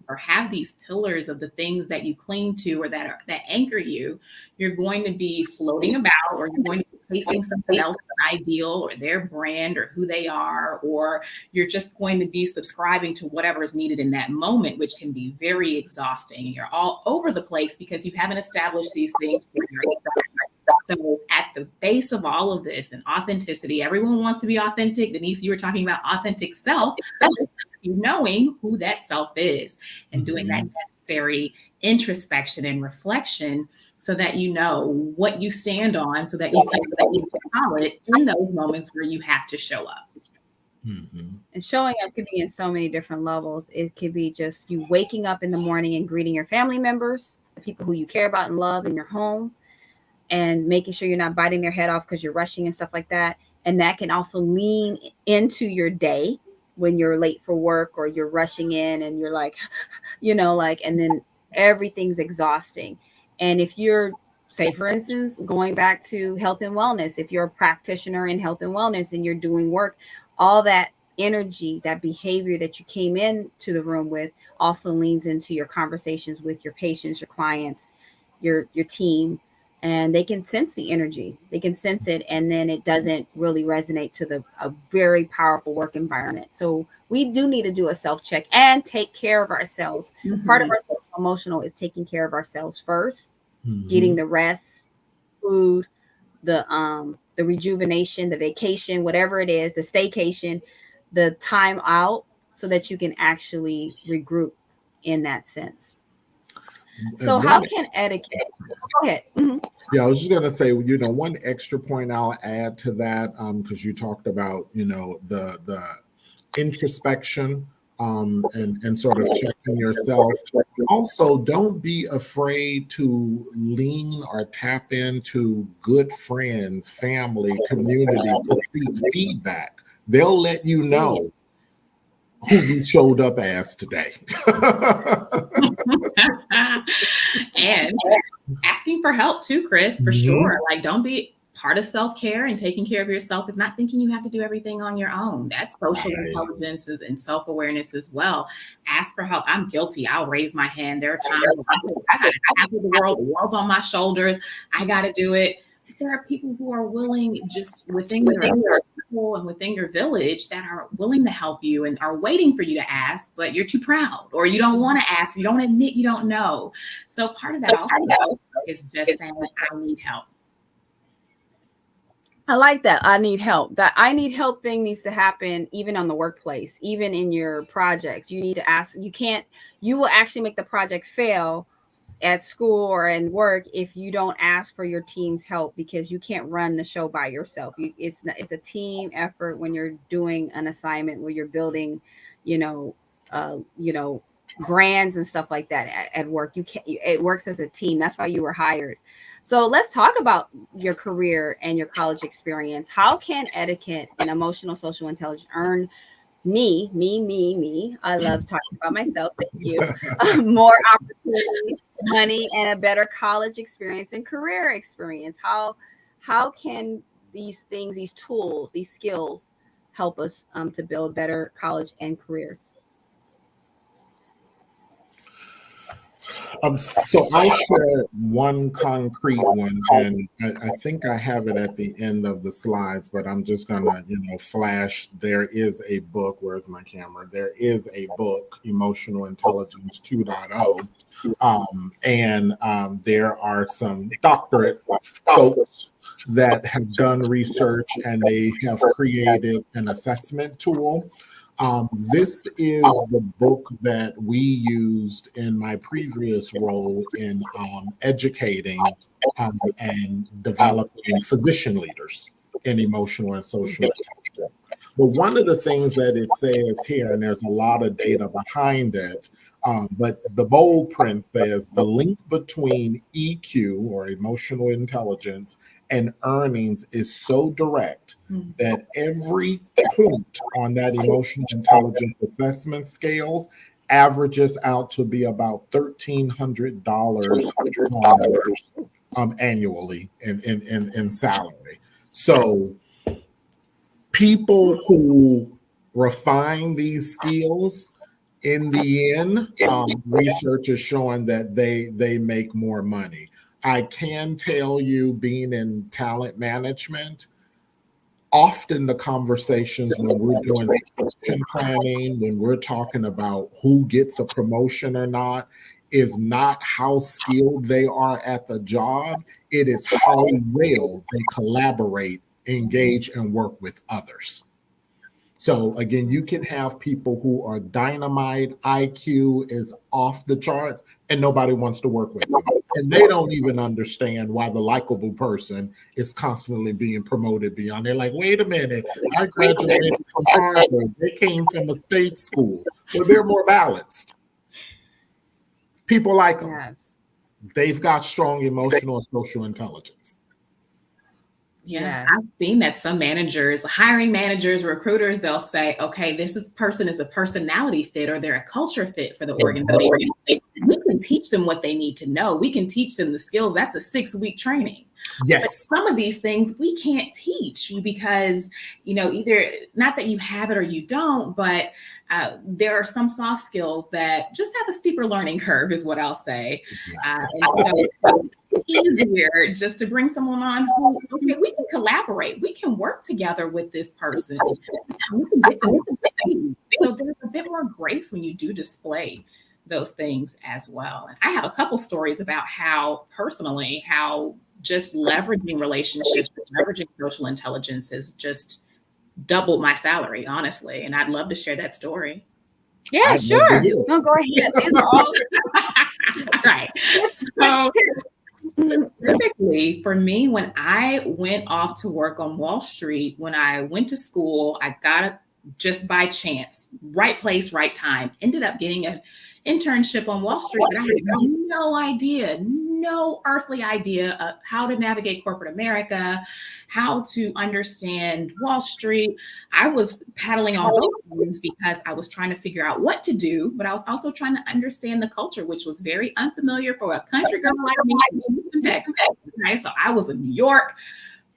[SPEAKER 3] or have these pillars of the things that you cling to or that anchor you, you're going to be floating about, or you're going to be chasing something else, an ideal or their brand or who they are, or you're just going to be subscribing to whatever is needed in that moment, which can be very exhausting. And you're all over the place because you haven't established these things for yourself. So at the base of all of this and authenticity, everyone wants to be authentic. Denise, you were talking about authentic self, you knowing who that self is and doing that necessary introspection and reflection so that you know what you stand on, so that you can be solid in those moments where you have to show up.
[SPEAKER 1] And showing up could be in so many different levels. It could be just you waking up in the morning and greeting your family members, the people who you care about and love in your home, and making sure you're not biting their head off because you're rushing and stuff like that. And that can also lean into your day when you're late for work or you're rushing in and you're like, and then everything's exhausting. And if you're, say, for instance, going back to health and wellness, if you're a practitioner in health and wellness and you're doing work, all that energy, that behavior that you came into the room with also leans into your conversations with your patients, your clients, your team. And they can sense the energy, they can sense it, and then it doesn't really resonate to a very powerful work environment. So we do need to do a self-check and take care of ourselves. Part of our social emotional is taking care of ourselves first, getting the rest, food, the rejuvenation, the vacation, whatever it is, the staycation, the time out, so that you can actually regroup in that sense. So how can etiquette? Go ahead.
[SPEAKER 2] Yeah, I was just going to say, one extra point I'll add to that, because you talked about, the introspection and sort of checking yourself. Also, don't be afraid to lean or tap into good friends, family, community to seek feedback. They'll let you know who you showed up as today.
[SPEAKER 3] And asking for help too, Chris, for sure. Like, don't be part of self-care and taking care of yourself is not thinking you have to do everything on your own. That's social intelligence and self-awareness as well. Ask for help. I'm guilty. I'll raise my hand. There are times when I got to tackle the world's on my shoulders. I got to do it. But there are people who are willing, just within your people and within your village, that are willing to help you and are waiting for you to ask, but you're too proud or you don't want to ask. You don't admit you don't know. So part of that also is just saying, I need help.
[SPEAKER 1] I like that. I need help. That I need help thing needs to happen even on the workplace, even in your projects. You need to ask. You will actually make the project fail at school or in work if you don't ask for your team's help, because you can't run the show by yourself. It's a team effort when you're doing an assignment where you're building, brands and stuff like that at work. It works as a team. That's why you were hired. So let's talk about your career and your college experience. How can etiquette and emotional social intelligence earn me? I love talking about myself. Thank you. More opportunities, money, and a better college experience and career experience. How can these things, these tools, these skills help us to build better college and careers?
[SPEAKER 2] So I share one concrete one, and I think I have it at the end of the slides, but I'm just gonna, flash. There is a book. Where's my camera? There is a book, Emotional Intelligence 2.0, and there are some doctorate folks that have done research, and they have created an assessment tool. This is the book that we used in my previous role in educating and developing physician leaders in emotional and social intelligence. But one of the things that it says here, and there's a lot of data behind it, but the bold print says the link between EQ, or emotional intelligence, and earnings is so direct that every point on that emotional intelligence assessment scale averages out to be about $1,300 annually in salary. So people who refine these skills, in the end, research is showing that they make more money. I can tell you, being in talent management, often the conversations when we're doing succession planning, when we're talking about who gets a promotion or not, is not how skilled they are at the job. It is how well they collaborate, engage, and work with others. So again, you can have people who are dynamite, IQ is off the charts, and nobody wants to work with them. And they don't even understand why the likable person is constantly being promoted beyond. They're like, wait a minute, I graduated from Harvard. They came from a state school. Well, they're more balanced. People like them.
[SPEAKER 1] Yes.
[SPEAKER 2] They've got strong emotional and social intelligence.
[SPEAKER 3] Yeah, I've seen that some managers, hiring managers, recruiters, they'll say, okay, person is a personality fit, or they're a culture fit for the organization. We can teach them what they need to know. We can teach them the skills. That's a 6-week training.
[SPEAKER 2] Yes.
[SPEAKER 3] But some of these things we can't teach because, either not that you have it or you don't, but there are some soft skills that just have a steeper learning curve, is what I'll say. And so easier just to bring someone on who, okay, we can collaborate. We can work together with this person. We can get them. So there's a bit more grace when you do display those things as well. And I have a couple stories about how just leveraging relationships, leveraging social intelligence has just doubled my salary, honestly. And I'd love to share that story.
[SPEAKER 1] Yeah, sure. No, go ahead. These are all
[SPEAKER 3] right. So specifically for me, when I went off to work on Wall Street, when I went to school, I got a just by chance, right place, right time, ended up getting an internship on Wall Street. And I had no idea, no earthly idea of how to navigate corporate America, how to understand Wall Street. I was paddling on both ends because I was trying to figure out what to do, but I was also trying to understand the culture, which was very unfamiliar for a country girl like me in Texas. Right? So I was in New York,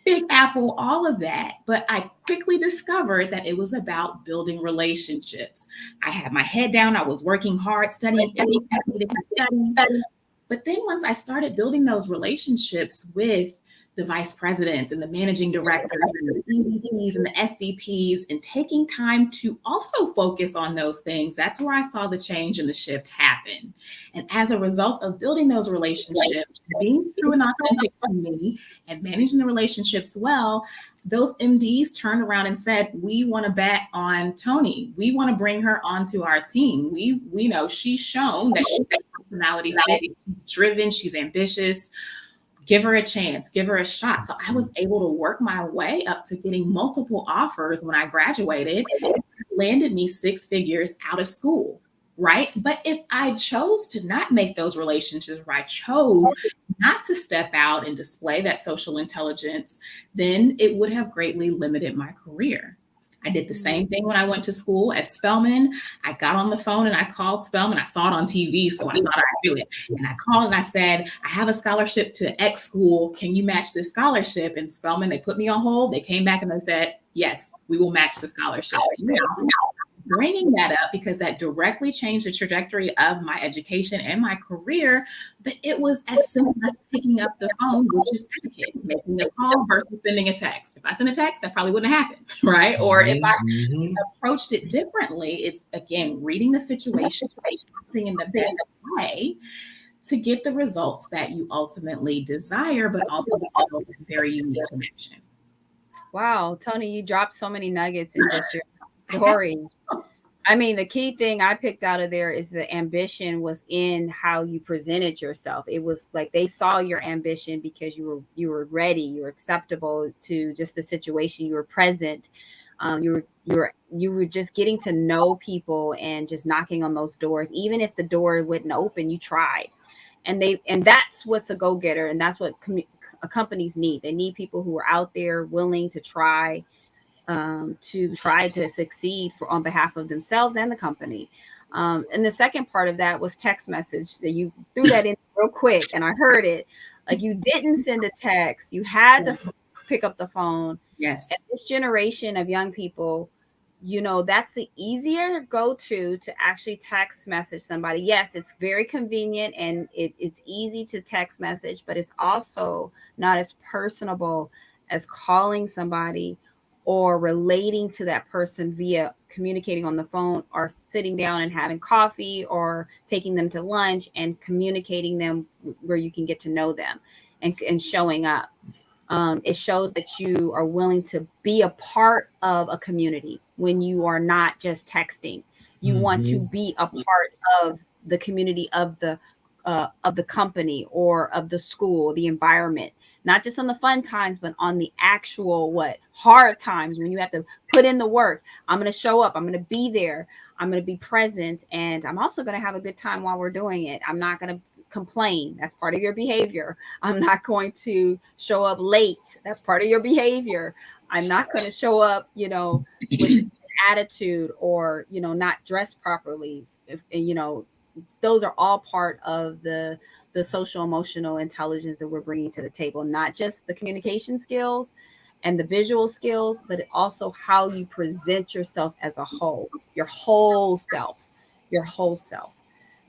[SPEAKER 3] Big Apple, all of that. But I quickly discovered that it was about building relationships. I had my head down. I was working hard, studying everything I needed to study. But then once I started building those relationships with the vice presidents and the managing directors and the EVPs and the SVPs, and taking time to also focus on those things, that's where I saw the change and the shift happen. And as a result of building those relationships, being true and authentic to me, and managing the relationships well, those MDs turned around and said, we want to bet on Toni. We want to bring her onto our team. We know she's shown that she's a personality fit, she's driven, she's ambitious. Give her a chance, give her a shot. So I was able to work my way up to getting multiple offers when I graduated, landed me 6 figures out of school, right? But if I chose to not make those relationships, or I chose not to step out and display that social intelligence, then it would have greatly limited my career. I did the same thing when I went to school at Spelman. I got on the phone and I called Spelman. I saw it on TV, so I thought I'd do it. And I called and I said, I have a scholarship to X school. Can you match this scholarship? And Spelman, they put me on hold. They came back and they said, yes, we will match the scholarship. Bringing that up because that directly changed the trajectory of my education and my career, but it was as simple as picking up the phone, which is etiquette, making a call versus sending a text. If I sent a text, that probably wouldn't happen, right? Or if I approached it differently, it's, again, reading the situation, acting in the best way to get the results that you ultimately desire, but also build a very unique connection.
[SPEAKER 1] Wow, Toni, you dropped so many nuggets in just your story. I mean, the key thing I picked out of there is the ambition was in how you presented yourself. It was like they saw your ambition because you were ready, you were acceptable to just the situation, you were present. You were just getting to know people and just knocking on those doors. Even if the door wouldn't open, you tried. And that's what's a go-getter, and that's what companies need. They need people who are out there willing to try to succeed on behalf of themselves and the company. And the second part of that was text message. That you threw that in real quick, and I heard it. Like, you didn't send a text; you had to pick up the phone.
[SPEAKER 3] Yes.
[SPEAKER 1] And this generation of young people, that's the easier go-to to actually text message somebody. Yes, it's very convenient and it's easy to text message, but it's also not as personable as calling somebody or relating to that person via communicating on the phone or sitting down and having coffee or taking them to lunch and communicating them where you can get to know them and showing up. It shows that you are willing to be a part of a community when you are not just texting. You want to be a part of the community of the company or of the school, the environment. Not just on the fun times, but on the actual hard times when you have to put in the work. I'm going to show up. I'm going to be there. I'm going to be present. And I'm also going to have a good time while we're doing it. I'm not going to complain. That's part of your behavior. I'm not going to show up late. That's part of your behavior. I'm not going to show up, with attitude or, not dressed properly. Those are all part of the social emotional intelligence that we're bringing to the table, not just the communication skills and the visual skills, but also how you present yourself as a whole, your whole self.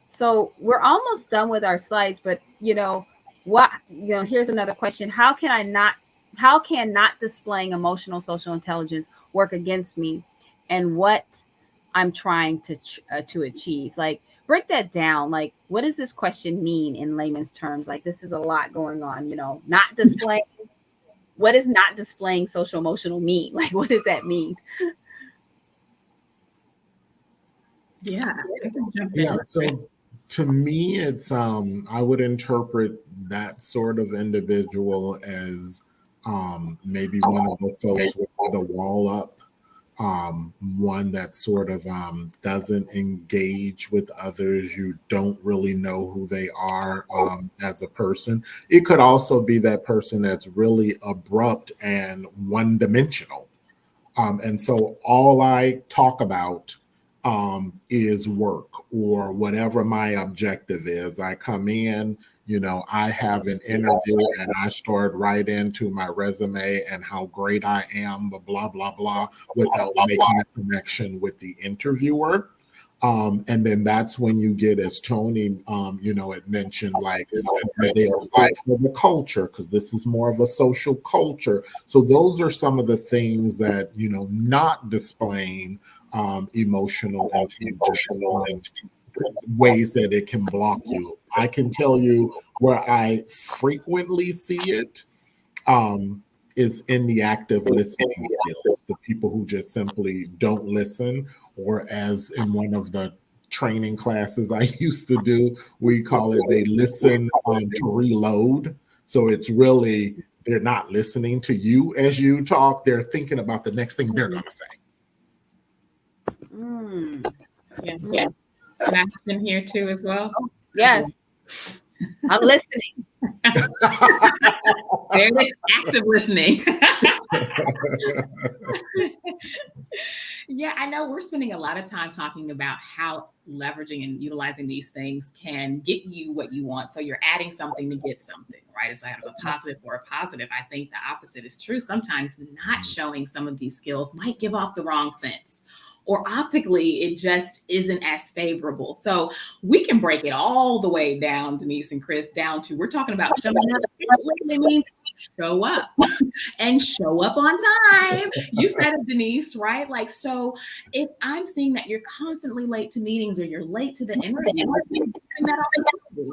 [SPEAKER 1] So we're almost done with our slides, but here's another question. How can not displaying emotional social intelligence work against me and what I'm trying to achieve? Like, break that down. Like, what does this question mean in layman's terms? Like, this is a lot going on, not displaying. What does not displaying social emotional mean? Like, what does that mean?
[SPEAKER 3] Yeah.
[SPEAKER 2] So to me, it's I would interpret that sort of individual as maybe one of the folks with the wall up, one that sort of doesn't engage with others. You don't really know who they are as a person. It could also be that person that's really abrupt and one-dimensional. And so all I talk about is work or whatever my objective is. I come in, I have an interview and I start right into my resume and how great I am, blah, blah, blah, without making a connection with the interviewer. And then that's when you get, as Toni, had mentioned, like, are they a fit for the culture? Because this is more of a social culture. So those are some of the things that, not displaying emotional intelligence, ways that it can block you. I can tell you where I frequently see it is in the active listening skills, the people who just simply don't listen, or as in one of the training classes I used to do, we call it they listen to reload. So it's really, they're not listening to you as you talk. They're thinking about the next thing they're going to say.
[SPEAKER 3] Yeah. Can I come here too as well?
[SPEAKER 1] Oh, yes. I'm listening.
[SPEAKER 3] Very active listening. Yeah, I know we're spending a lot of time talking about how leveraging and utilizing these things can get you what you want. So you're adding something to get something, right? It's like a positive or a positive. I think the opposite is true. Sometimes not showing some of these skills might give off the wrong sense, or optically, it just isn't as favorable. So we can break it all the way down, Denise and Chris, down to, we're talking about showing up. What it means, show up and show up on time. You said it, Denise, right? Like, so if I'm seeing that you're constantly late to meetings or you're late to the interview,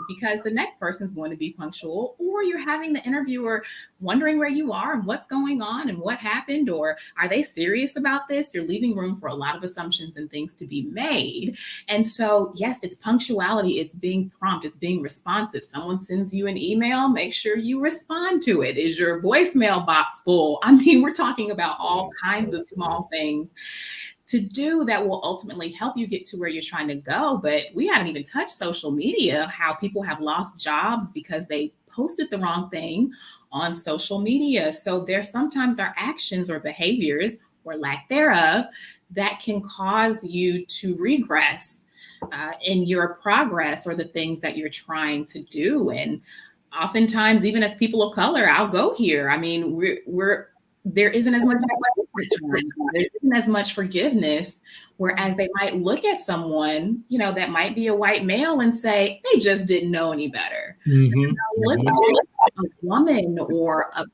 [SPEAKER 3] because the next person's going to be punctual, or you're having the interviewer wondering where you are and what's going on and what happened, or are they serious about this? You're leaving room for a lot of assumptions and things to be made. And so, yes, it's punctuality. It's being prompt. It's being responsive. Someone sends you an email, make sure you respond to it. Is your voicemail box full? I mean, we're talking about all kinds of small things to do that will ultimately help you get to where you're trying to go. But we haven't even touched social media, how people have lost jobs because they posted the wrong thing on social media. So there sometimes are actions or behaviors or lack thereof that can cause you to regress in your progress or the things that you're trying to do. And oftentimes, even as people of color, I'll go here. I mean, there isn't as much there isn't as much forgiveness, whereas they might look at someone, that might be a white male and say, they just didn't know any better. Look at a woman or a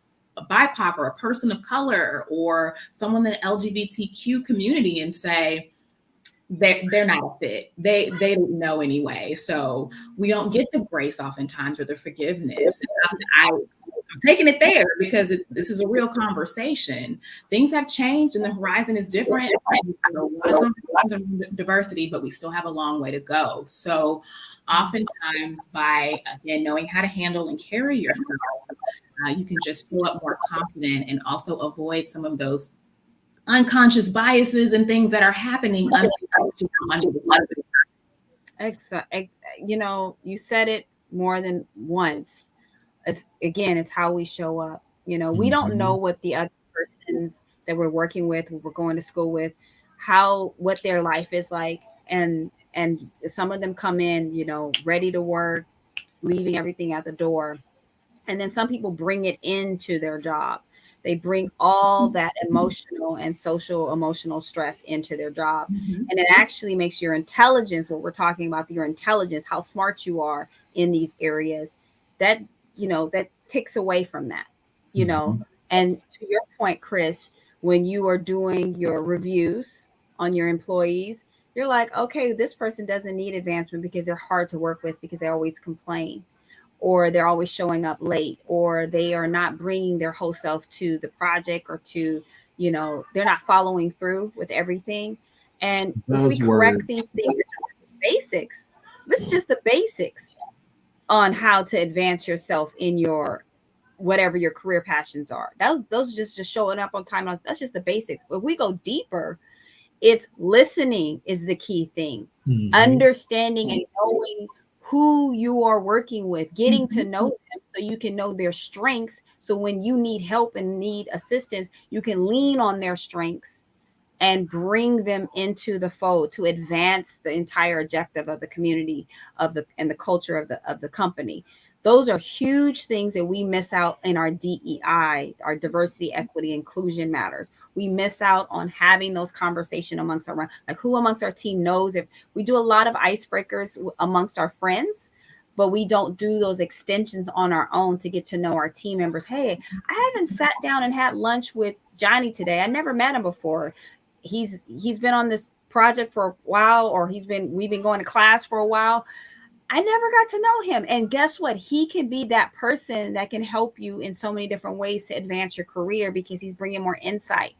[SPEAKER 3] BIPOC or a person of color or someone in the LGBTQ community and say, they're not a fit. They didn't know anyway. So we don't get the grace oftentimes or the forgiveness. I'm taking it there because this is a real conversation. Things have changed and the horizon is different. A lot of conversations on diversity, but we still have a long way to go. So oftentimes by, again, knowing how to handle and carry yourself, you can just show up more confident and also avoid some of those unconscious biases and things that are happening under the surface.
[SPEAKER 1] Exactly. You said it more than once. It's how we show up. We don't know what the other persons that we're working with, we're going to school with, what their life is like. And some of them come in, ready to work, leaving everything at the door. And then some people bring it into their job. They bring all that emotional and social emotional stress into their job. And it actually makes your intelligence, what we're talking about, your intelligence, how smart you are in these areas, that takes away from that, And to your point, Chris, when you are doing your reviews on your employees, you're like, okay, this person doesn't need advancement because they're hard to work with because they always complain, or they're always showing up late, or they are not bringing their whole self to the project, or to, they're not following through with everything. And if we correct these things, basics, this is just the basics on how to advance yourself in your whatever your career passions are. Those are just showing up on time. That's just the basics. But if we go deeper, it's listening is the key thing. Understanding and knowing who you are working with, getting to know them so you can know their strengths. So when you need help and need assistance, you can lean on their strengths and bring them into the fold to advance the entire objective of the community and the culture of the company. Those are huge things that we miss out in our DEI, our diversity, equity, inclusion matters. We miss out on having those conversations amongst our, like who amongst our team knows. If we do a lot of icebreakers amongst our friends, but we don't do those extensions on our own to get to know our team members. Hey, I haven't sat down and had lunch with Johnny today. I never met him before. He's been on this project for a while, or we've been going to class for a while. I never got to know him. And guess what? He can be that person that can help you in so many different ways to advance your career, because he's bringing more insight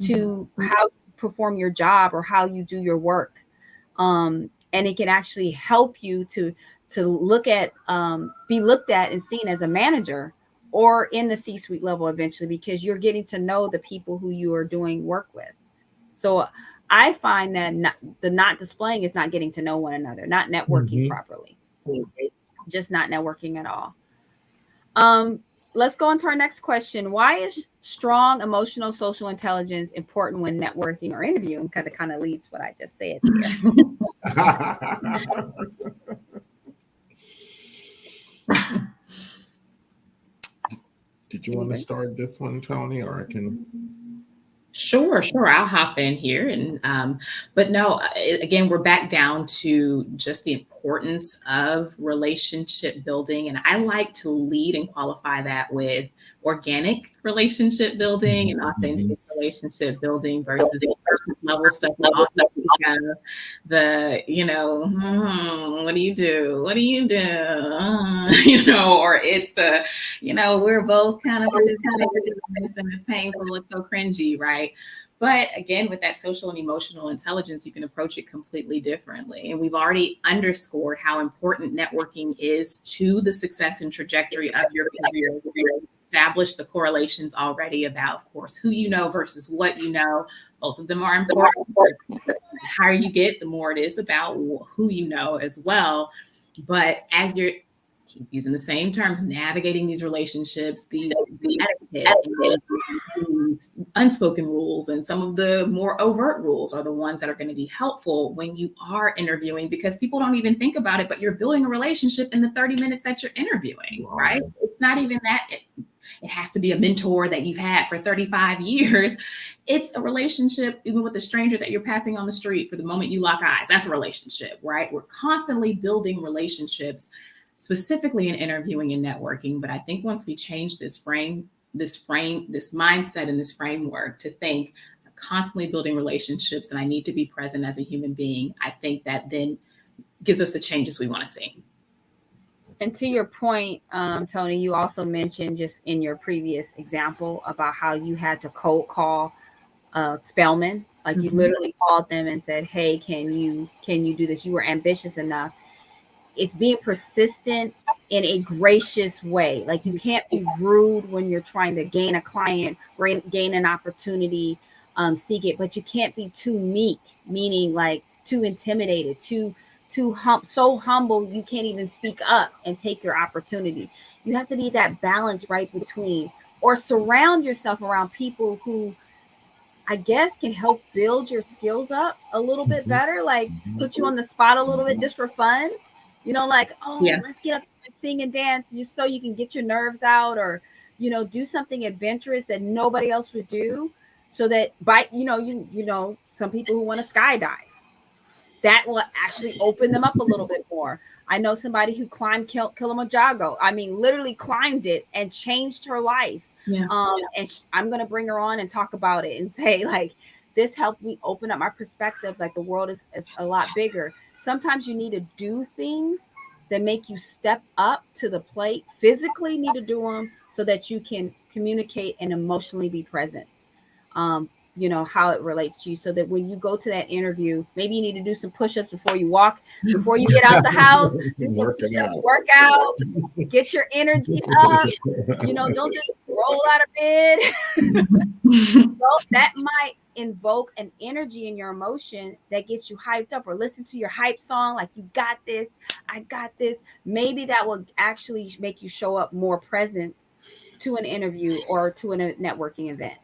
[SPEAKER 1] to how you perform your job or how you do your work. And it can actually help you to look at, be looked at and seen as a manager or in the C-suite level eventually, because you're getting to know the people who you are doing work with. So I find that not displaying is not getting to know one another, not networking properly, just not networking at all. Let's go on to our next question. Why is strong emotional social intelligence important when networking or interviewing? Kind of leads what I just said here.
[SPEAKER 2] Did you want to start this one, Toni, or I can?
[SPEAKER 3] Sure. I'll hop in here. And but no, again, we're back down to just the importance of relationship building. And I like to lead and qualify that with organic relationship building and authentic relationship building versus the level stuff. The, what do you do? What do you do? Or it's the, we're both kind of and it's painful. It's so cringy, right? But again, with that social and emotional intelligence, you can approach it completely differently. And we've already underscored how important networking is to the success and trajectory of your career. Established the correlations already about, of course, who you know versus what you know. Both of them are important. The higher you get, the more it is about who you know as well. But as you're keep using the same terms, navigating these relationships, the etiquette, and unspoken rules, and some of the more overt rules are the ones that are going to be helpful when you are interviewing, because people don't even think about it, but you're building a relationship in the 30 minutes that you're interviewing, right? It's not even that it has to be a mentor that you've had for 35 years. It's a relationship, even with a stranger that you're passing on the street for the moment you lock eyes. That's a relationship, right? We're constantly building relationships, specifically in interviewing and networking. But I think once we change this mindset and this framework to think I'm constantly building relationships and I need to be present as a human being, I think that then gives us the changes we want to see.
[SPEAKER 1] And to your point, Toni, you also mentioned just in your previous example about how you had to cold call Spelman. Like you literally called them and said, hey, can you do this? You were ambitious enough. It's being persistent in a gracious way. Like you can't be rude when you're trying to gain a client, gain an opportunity, seek it, but you can't be too meek, meaning like too intimidated, so humble you can't even speak up and take your opportunity. You have to be that balance right between, or surround yourself around people who I guess can help build your skills up a little bit better, like put you on the spot a little bit just for fun. Let's get up and sing and dance just so you can get your nerves out, or, do something adventurous that nobody else would do. So that some people who want to skydive, that will actually open them up a little bit more. I know somebody who climbed Kilimanjaro. I mean, literally climbed it and changed her life. Yeah. I'm going to bring her on and talk about it and say, like, this helped me open up my perspective. Like the world is a lot bigger. Sometimes you need to do things that make you step up to the plate, physically need to do them so that you can communicate and emotionally be present. how it relates to you, so that when you go to that interview, maybe you need to do some push-ups before you get out the house, do some push-ups, work out, get your energy up. Don't just roll out of bed. That might invoke an energy in your emotion that gets you hyped up, or listen to your hype song, like, you got this, I got this. Maybe that will actually make you show up more present to an interview or to a networking event.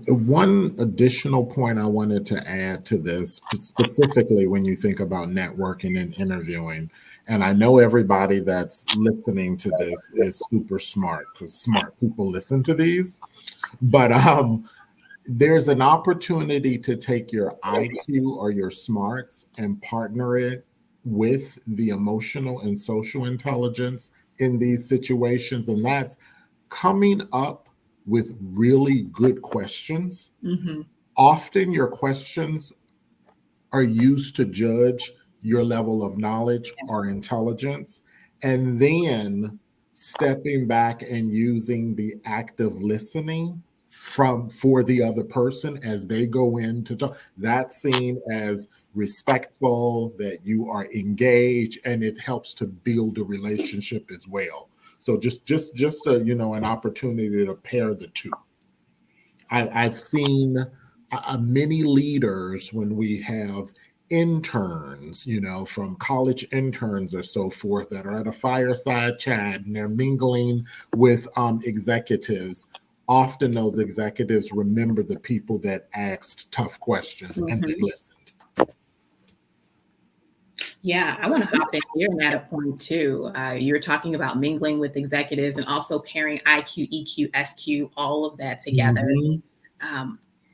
[SPEAKER 2] One additional point I wanted to add to this, specifically when you think about networking and interviewing, and I know everybody that's listening to this is super smart, because smart people listen to these, but there's an opportunity to take your IQ or your smarts and partner it with the emotional and social intelligence in these situations, and that's coming up with really good questions.
[SPEAKER 3] Mm-hmm.
[SPEAKER 2] Often your questions are used to judge your level of knowledge or intelligence, and then stepping back and using the active listening for the other person as they go in to talk. That's seen as respectful, that you are engaged, and it helps to build a relationship as well. So just an opportunity to pair the two. I've seen many leaders, when we have interns, from college interns or so forth, that are at a fireside chat and they're mingling with executives. Often those executives remember the people that asked tough questions and they listened.
[SPEAKER 3] Yeah, I want to hop in here and add a point too. You're talking about mingling with executives and also pairing IQ, EQ, SQ, all of that together.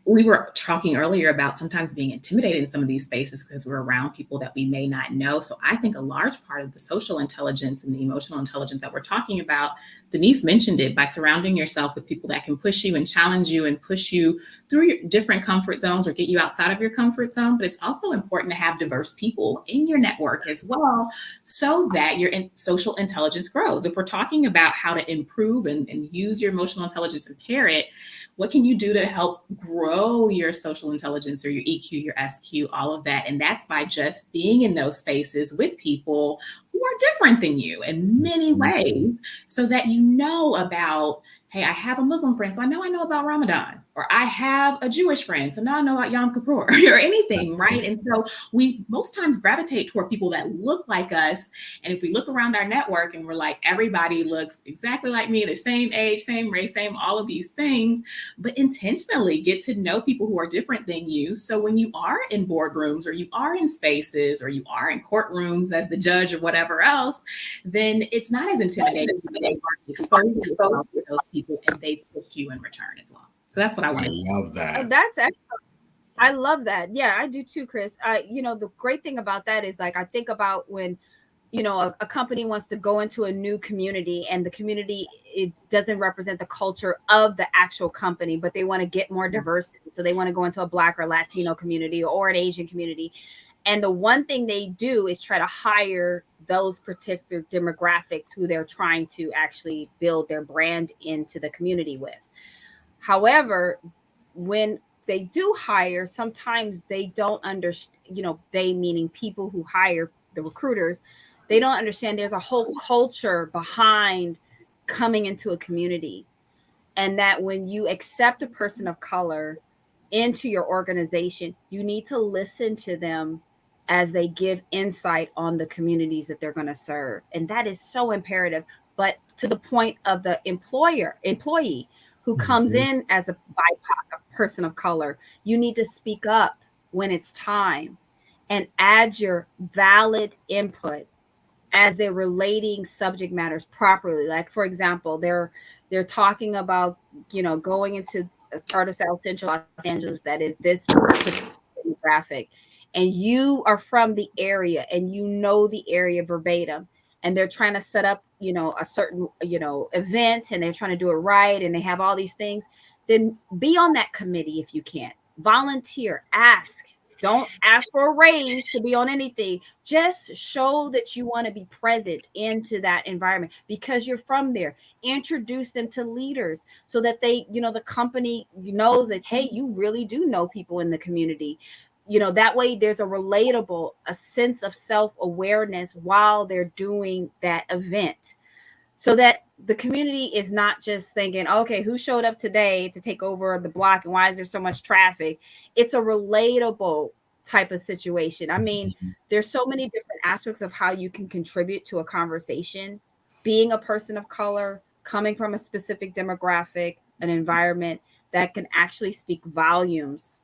[SPEAKER 3] We were talking earlier about sometimes being intimidated in some of these spaces because we're around people that we may not know. So I think a large part of the social intelligence and the emotional intelligence that we're talking about, Denise mentioned it, by surrounding yourself with people that can push you and challenge you and push you through your different comfort zones or get you outside of your comfort zone. But it's also important to have diverse people in your network as well, so that your social intelligence grows. If we're talking about how to improve and use your emotional intelligence and pair it, what can you do to help grow your social intelligence or your EQ, your SQ, all of that? And that's by just being in those spaces with people who are different than you in many ways, so that you know about, hey, I have a Muslim friend, so I know about Ramadan, or I have a Jewish friend, so now I know about Yom Kippur, or anything, right? And so we most times gravitate toward people that look like us. And if we look around our network and we're like, everybody looks exactly like me, the same age, same race, same all of these things, but intentionally get to know people who are different than you. So when you are in boardrooms, or you are in spaces, or you are in courtrooms as the judge or whatever else, then it's not as intimidating when you are exposed to those people and they push you in return as well. So that's what I want to
[SPEAKER 2] love that.
[SPEAKER 1] Oh, that's excellent. I love that. Yeah, I do too, Chris. The great thing about that is, like, I think about when, a company wants to go into a new community, and the community, it doesn't represent the culture of the actual company, but they want to get more diversity. So they want to go into a Black or Latino community or an Asian community. And the one thing they do is try to hire those particular demographics who they're trying to actually build their brand into the community with. However, when they do hire, sometimes they don't understand, they meaning people who hire the recruiters, they don't understand there's a whole culture behind coming into a community. And that when you accept a person of color into your organization, you need to listen to them as they give insight on the communities that they're going to serve. And that is so imperative. But to the point of the employee who comes in as a BIPOC, a person of color, you need to speak up when it's time and add your valid input as they're relating subject matters properly. Like, for example, they're talking about, going into a part of South Central Los Angeles that is this demographic, and you are from the area and the area verbatim, and they're trying to set up, a certain, event, and they're trying to do it right, and they have all these things, then be on that committee if you can. Volunteer, ask, Don't ask for a raise to be on anything. Just show that you want to be present into that environment because you're from there. Introduce them to leaders so that they, the company knows that, hey, you really do know people in the community. That way there's a sense of self-awareness while they're doing that event, so that the community is not just thinking, okay, who showed up today to take over the block and why is there so much traffic? It's a relatable type of situation. I mean, there's so many different aspects of how you can contribute to a conversation. Being a person of color, coming from a specific demographic, an environment that can actually speak volumes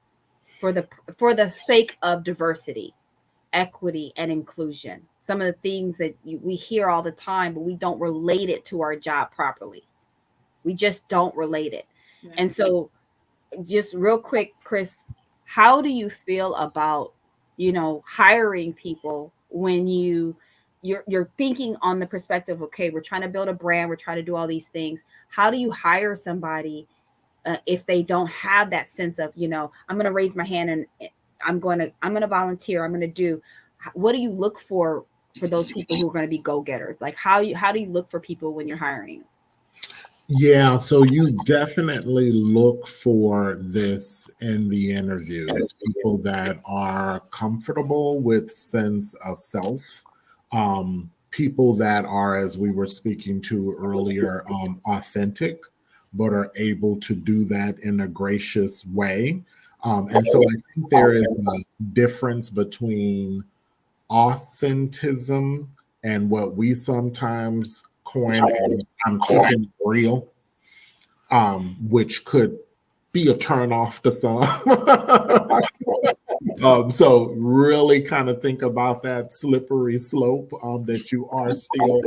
[SPEAKER 1] for the sake of diversity, equity, and inclusion. Some of the things that we hear all the time, but we don't relate it to our job properly. We just don't relate it.
[SPEAKER 3] Yeah.
[SPEAKER 1] And so, just real quick, Chris, how do you feel about, hiring people when you're thinking on the perspective, okay, we're trying to build a brand, we're trying to do all these things. How do you hire somebody if they don't have that sense of, I'm going to raise my hand and I'm going to volunteer. I'm going to do. What do you look for those people who are going to be go-getters? Like how do you look for people when you're hiring?
[SPEAKER 2] Yeah, so you definitely look for this in the interviews, people that are comfortable with sense of self, people that are, as we were speaking to earlier, authentic, but are able to do that in a gracious way. And so I think there is a difference between authentism and what we sometimes coin as I'm keeping it real, which could be a turn off to some. So really kind of think about that slippery slope, that you are still in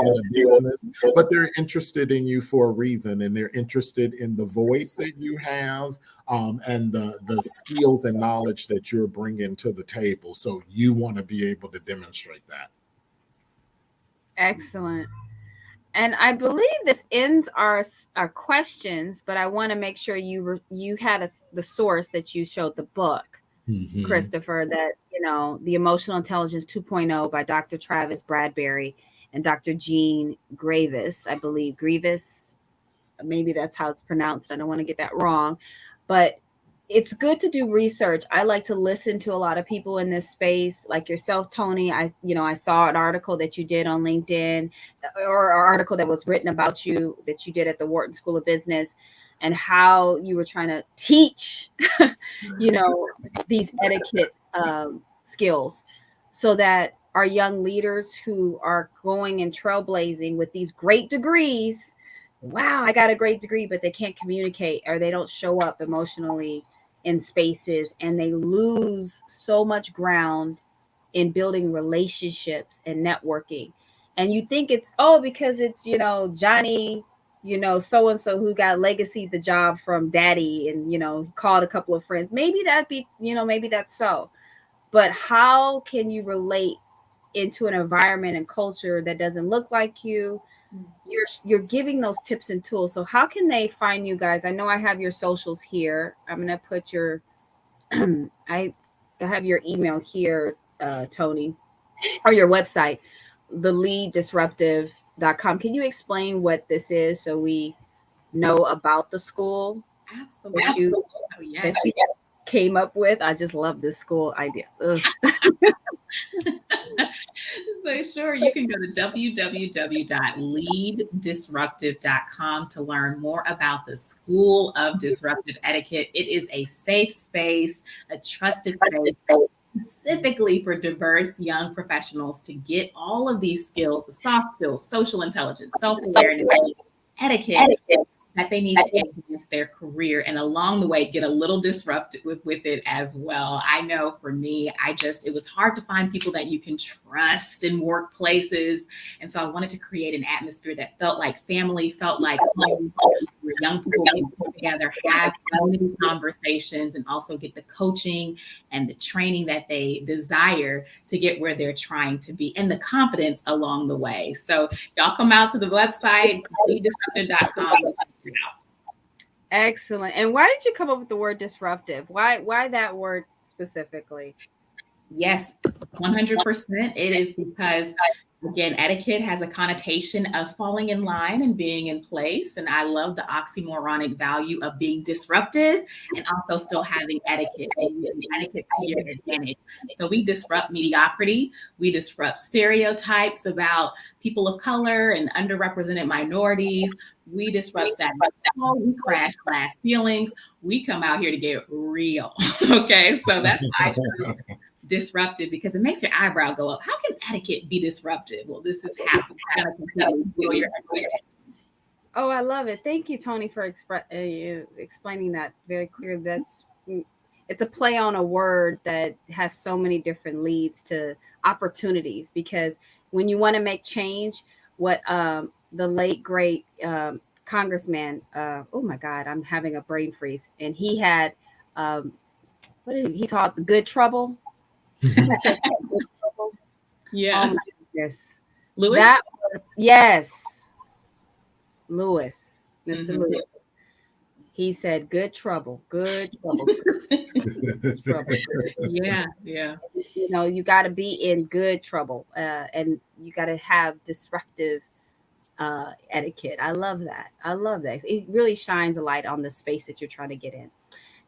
[SPEAKER 2] a business, but they're interested in you for a reason, and they're interested in the voice that you have, and the skills and knowledge that you're bringing to the table. So you want to be able to demonstrate that.
[SPEAKER 1] Excellent. And I believe this ends our questions, but I want to make sure you had the source that you showed the book, Christopher, that, The Emotional Intelligence 2.0 by Dr. Travis Bradberry and Dr. Jean Gravis, I believe. Grievous, maybe that's how it's pronounced. I don't want to get that wrong. But it's good to do research. I like to listen to a lot of people in this space, like yourself, Toni. I saw an article that you did on LinkedIn, or an article that was written about you that you did at the Wharton School of Business, and how you were trying to teach, these etiquette skills, so that our young leaders who are going and trailblazing with these great degrees, wow, I got a great degree, but they can't communicate, or they don't show up emotionally in spaces, and they lose so much ground in building relationships and networking. And you think it's, because it's, Johnny, so and so who got legacy the job from daddy, and called a couple of friends. Maybe maybe that's so. But how can you relate into an environment and culture that doesn't look like you? You're giving those tips and tools. So how can they find you guys? I know I have your socials here. I'm gonna put your I have your email here, Toni, or your website, theleaddisruptive.com. Can you explain what this is so we know about the school?
[SPEAKER 3] Absolutely.
[SPEAKER 1] That you came up with? I just love this school idea.
[SPEAKER 3] So sure, you can go to www.leaddisruptive.com to learn more about the School of Disruptive Etiquette. It is a safe space, a trusted space, specifically for diverse young professionals to get all of these skills, the soft skills, social intelligence, self-awareness, etiquette, that they need to advance their career, and along the way get a little disrupted with it as well. I know for me, it was hard to find people that you can trust in workplaces. And so I wanted to create an atmosphere that felt like family, felt like home, where young people can come together, have many conversations, and also get the coaching and the training that they desire to get where they're trying to be, and the confidence along the way. So y'all come out to the website, leaddisruptive.com.
[SPEAKER 1] Excellent. And why did you come up with the word disruptive? Why that word specifically?
[SPEAKER 3] Yes, 100%. It is because, again, etiquette has a connotation of falling in line and being in place. And I love the oxymoronic value of being disruptive and also still having etiquette and using etiquette to your advantage. So we disrupt mediocrity. We disrupt stereotypes about people of color and underrepresented minorities. We disrupt status quo. We crash glass ceilings. We come out here to get real. Okay, so that's why I chose disruptive, because it makes your eyebrow go up. How can etiquette be disruptive? Well, this is how it's going to completely blow your expectations.
[SPEAKER 1] Oh, I love it. Thank you, Toni, for explaining that very clear. It's a play on a word that has so many different leads to opportunities, because when you want to make change, what the late great congressman, oh my God, I'm having a brain freeze, and he had what did he taught the good trouble. Who said that? Good trouble?
[SPEAKER 3] Yeah.
[SPEAKER 1] Oh my goodness.
[SPEAKER 3] Lewis?
[SPEAKER 1] That was, yes, Lewis, mister Lewis. He said, good trouble, good trouble, good trouble.
[SPEAKER 3] Yeah.
[SPEAKER 1] You know, you got to be in good trouble, and you got to have disruptive etiquette. I love that. I love that. It really shines a light on the space that you're trying to get in.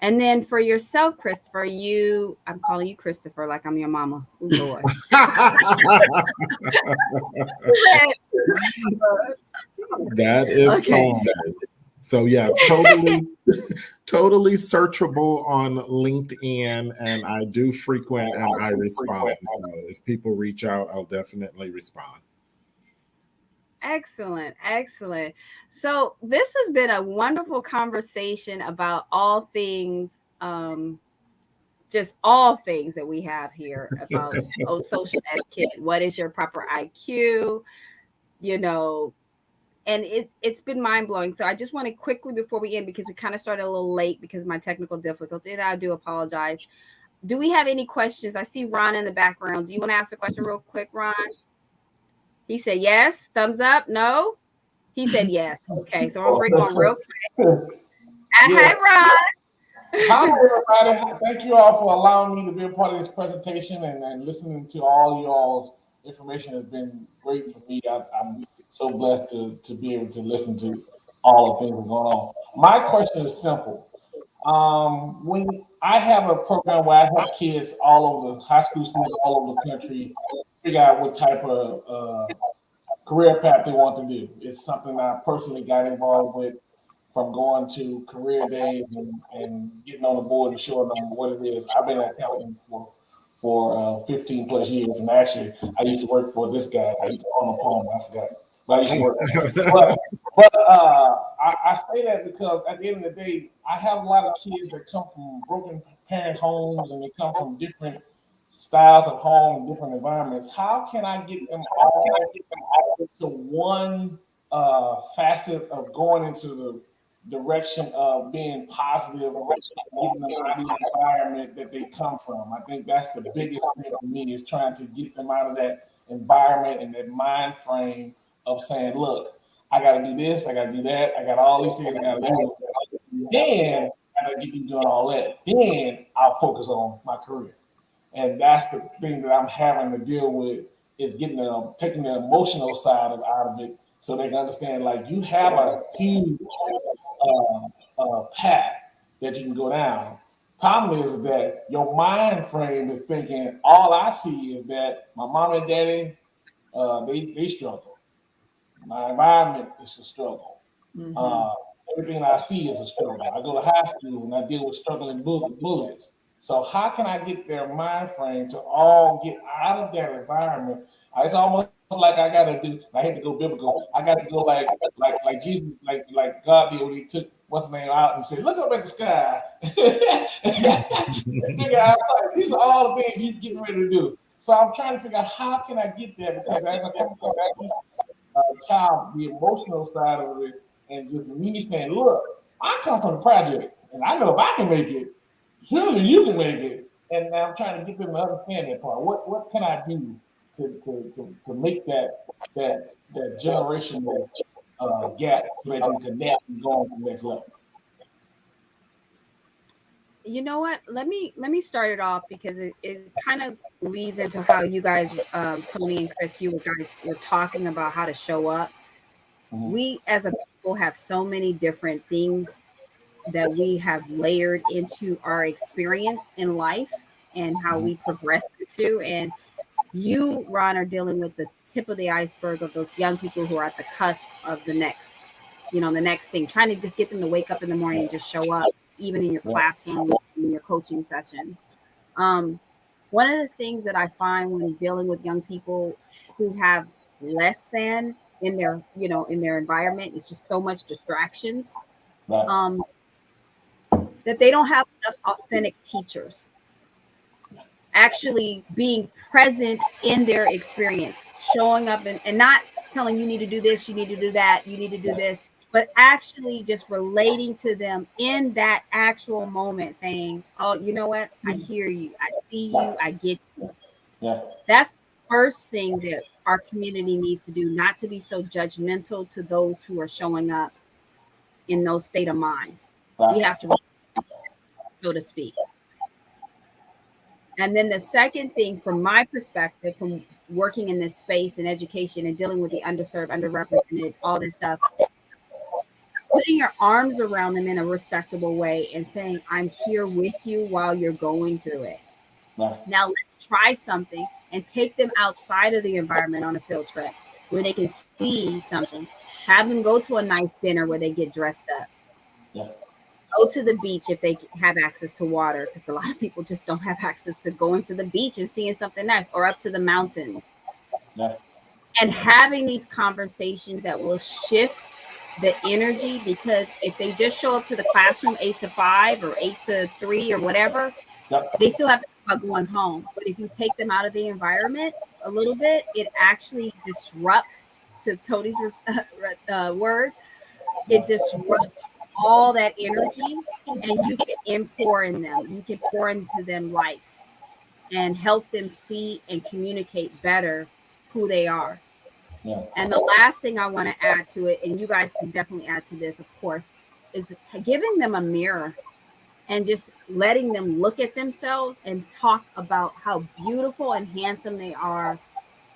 [SPEAKER 1] And then for yourself, Christopher, I'm calling you Christopher like I'm your mama. Ooh, Lord.
[SPEAKER 2] That is fun. So yeah, totally searchable on LinkedIn, and I do frequent and I respond. So if people reach out, I'll definitely respond.
[SPEAKER 1] Excellent. So this has been a wonderful conversation about all things, just all things that we have here about social etiquette. What is your proper IQ? You know, and it's been mind-blowing. So I just want to quickly, before we end, because we kind of started a little late because of my technical difficulty, and I do apologize. Do we have any questions? I see Ron in the background. Do you want to ask a question real quick, Ron? He said yes. Thumbs up. No. He said yes. Okay, so I'm gonna bring on real quick. Hi, Ron.
[SPEAKER 4] Hi, everybody. Thank you all for allowing me to be a part of this presentation, and listening to all y'all's information has been great for me. I'm so blessed to be able to listen to all the things that's going on. My question is simple. When I have a program where I help kids all over, high school students all over the country, figure out what type of career path they want to do. It's something I personally got involved with, from going to career days and getting on the board and showing them what it is. I've been an accountant for 15 plus years, and actually I used to work for this guy. He's on the poem, I forgot. But I used to work. I say that because at the end of the day, I have a lot of kids that come from broken parent homes, and they come from different styles of home and different environments. How can I get them all to one facet of going into the direction of being positive, getting them out of the environment that they come from? I think that's the biggest thing for me, is trying to get them out of that environment and that mind frame of saying, look, I got to do this, I got to do that, I got all these things I got to do. Then I got to get you doing all that. Then I'll focus on my career. And that's the thing that I'm having to deal with, is getting them, taking the emotional side out of it, so they can understand, like, you have a huge path that you can go down. Problem is that your mind frame is thinking, all I see is that my mom and daddy, they struggle. My environment is a struggle. Everything I see is a struggle. I go to high school and I deal with struggling bullies. So how can I get their mind frame to all get out of that environment? It's almost like I gotta do. I hate to go biblical. I got to go like Jesus, like God did when He took what's the name out and said, "Look up at the sky." Figure out, like, these are all the things He's getting ready to do. So I'm trying to figure out, how can I get there, because as I come across child, the emotional side of it, and just me saying, look, I come from the project, and I know if I can make it, surely you can make it. And I'm trying to get them to understand that part. What can I do to make that generational gap, so they can connect and go on to the next level?
[SPEAKER 1] Yeah, you know what? Let me start it off because it kind of leads into how you guys, Tony and Chris, you guys were talking about how to show up.
[SPEAKER 4] Mhm.
[SPEAKER 1] We as a people have so many different things that we have layered into our experience in life and how
[SPEAKER 4] Mhm.
[SPEAKER 1] we progress into. And you, Ron, are dealing with the tip of the iceberg of those young people who are at the cusp of the next, the next thing, trying to just get them to wake up in the morning and just show up, even in your
[SPEAKER 4] Yeah.
[SPEAKER 1] classroom, in your coaching sessions. Um, One of the things that I find when dealing with young people who have less than in their, in their environment, is just so much distractions.
[SPEAKER 4] Right.
[SPEAKER 1] Um, that they don't have enough authentic teachers actually being present in their experience, showing up and not telling you need to do this, you need to do that, you need to do this, but actually just relating to them in that actual moment, saying, oh, you know what? I hear you, I see you, I get you.
[SPEAKER 4] Yeah.
[SPEAKER 1] That's the first thing that our community needs to do, not to be so judgmental to those who are showing up in those state of minds. We
[SPEAKER 4] Right.
[SPEAKER 1] have to, so to speak. And then the second thing, from my perspective, from working in this space in education and dealing with the underserved, underrepresented, all this stuff, putting your arms around them in a respectable way and saying, I'm here with you while you're going through it.
[SPEAKER 4] Right.
[SPEAKER 1] Now let's try something and take them outside of the environment on a field trip where they can see something. Have them go to a nice dinner where they get dressed up.
[SPEAKER 4] Yeah.
[SPEAKER 1] Go to the beach if they have access to water, because a lot of people just don't have access to going to the beach and seeing something nice, or up to the mountains.
[SPEAKER 4] Yeah.
[SPEAKER 1] And having these conversations that will shift the energy, because if they just show up to the classroom 8 to 5 or 8 to 3 or whatever,
[SPEAKER 4] Yeah.
[SPEAKER 1] they still have to think about going home. But if you take them out of the environment a little bit, it actually disrupts, to Tony's word, it disrupts all that energy, and you can pour in them. You can pour into them life and help them see and communicate better who they are.
[SPEAKER 4] Yeah.
[SPEAKER 1] And the last thing I want to add to it, and you guys can definitely add to this, of course, is giving them a mirror and just letting them look at themselves and talk about how beautiful and handsome they are.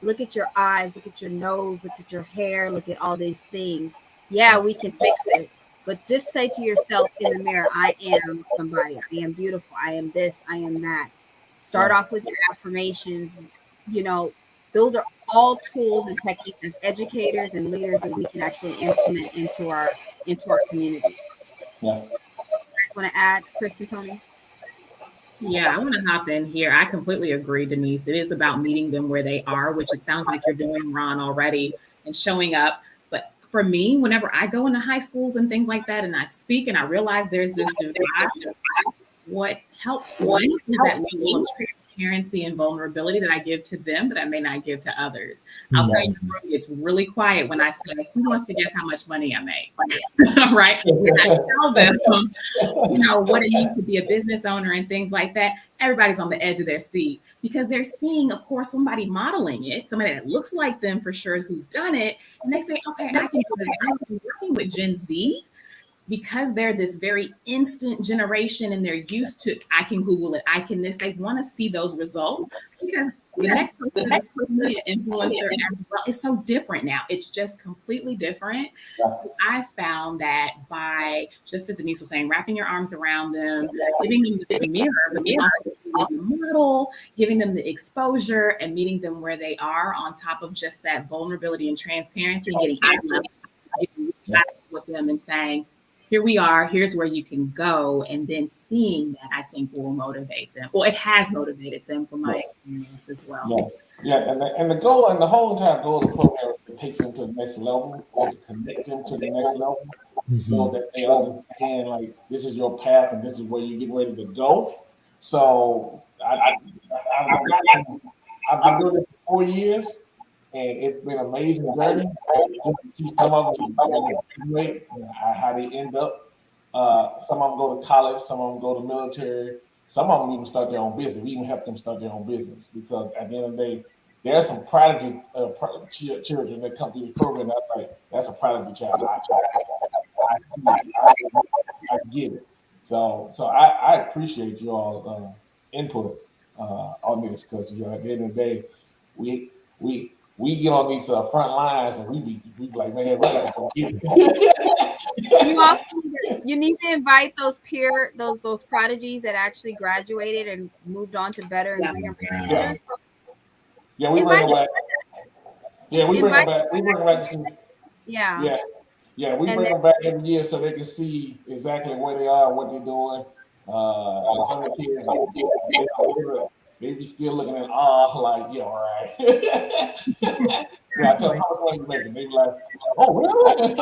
[SPEAKER 1] Look at your eyes, look at your nose, look at your hair, look at all these things. Yeah, we can fix it. But just say to yourself in the mirror, I am somebody. I am beautiful. I am this. I am that. Start
[SPEAKER 4] Yeah.
[SPEAKER 1] off with your affirmations. You know, those are all tools and techniques as educators and leaders that we can actually implement into our community.
[SPEAKER 4] Yeah.
[SPEAKER 1] You guys want to add, Chris and Tony?
[SPEAKER 3] Yeah, I want to hop in here. I completely agree, Denise. It is about meeting them where they are, which it sounds like you're doing, Ron, already, and showing up. But for me, whenever I go into high schools and things like that, and I speak and I realize there's this divide, what helps me is that level of transparency and vulnerability that I give to them that I may not give to others. I'll tell you, the room gets really quiet when I say, who wants to guess how much money I make? Right? And I tell them, what it means to be a business owner and things like that. Everybody's on the edge of their seat because they're seeing, of course, somebody modeling it, somebody that looks like them for sure who's done it. And they say, okay, I can do this. I'm working with Gen Z because they're this very instant generation and they're used to, I can Google it, I can this, they want to see those results because the next person is a social media influencer as well. It's so different now. It's just completely different. So I found that by, just as Denise was saying, wrapping your arms around them, giving them the mirror, but then also giving them the model, giving them the exposure and meeting them where they are on top of just that vulnerability and transparency and getting with them and saying, here we are, here's where you can go. And then seeing that, I think, will motivate them. Well, it has motivated them from my experience as well.
[SPEAKER 4] Yeah. Yeah. And the goal and the whole entire goal of the program is to take them to the next level, is to connect them to the next level so that they understand, like, this is your path and this is where you get ready to go. So I've been doing this for 4 years, and it's been an amazing journey. Just to see some of them graduate, how they end up. Some of them go to college, some of them go to military, some of them even start their own business. We even help them start their own business because at the end of the day, there are some prodigy children that come through the program. That's like, that's a prodigy child. I see it. I get it. So I appreciate you all input on this because at the end of the day, we we get on these front lines and we be like, man, we gotta forget it.
[SPEAKER 1] You also you need to invite those those prodigies that actually graduated and moved on to better and greener pastures.
[SPEAKER 4] Yeah, we bring
[SPEAKER 1] Invite
[SPEAKER 4] them back. Yeah, we bring them
[SPEAKER 1] invite
[SPEAKER 4] back. We bring them back to see.
[SPEAKER 1] yeah.
[SPEAKER 4] Yeah, yeah, we
[SPEAKER 1] And
[SPEAKER 4] bring
[SPEAKER 1] then
[SPEAKER 4] them back every year so they can see exactly where they are, what they're doing. And some of the kids, they be still looking at like, yeah, all right. Yeah, I tell them how much money you making. They be like, oh, really?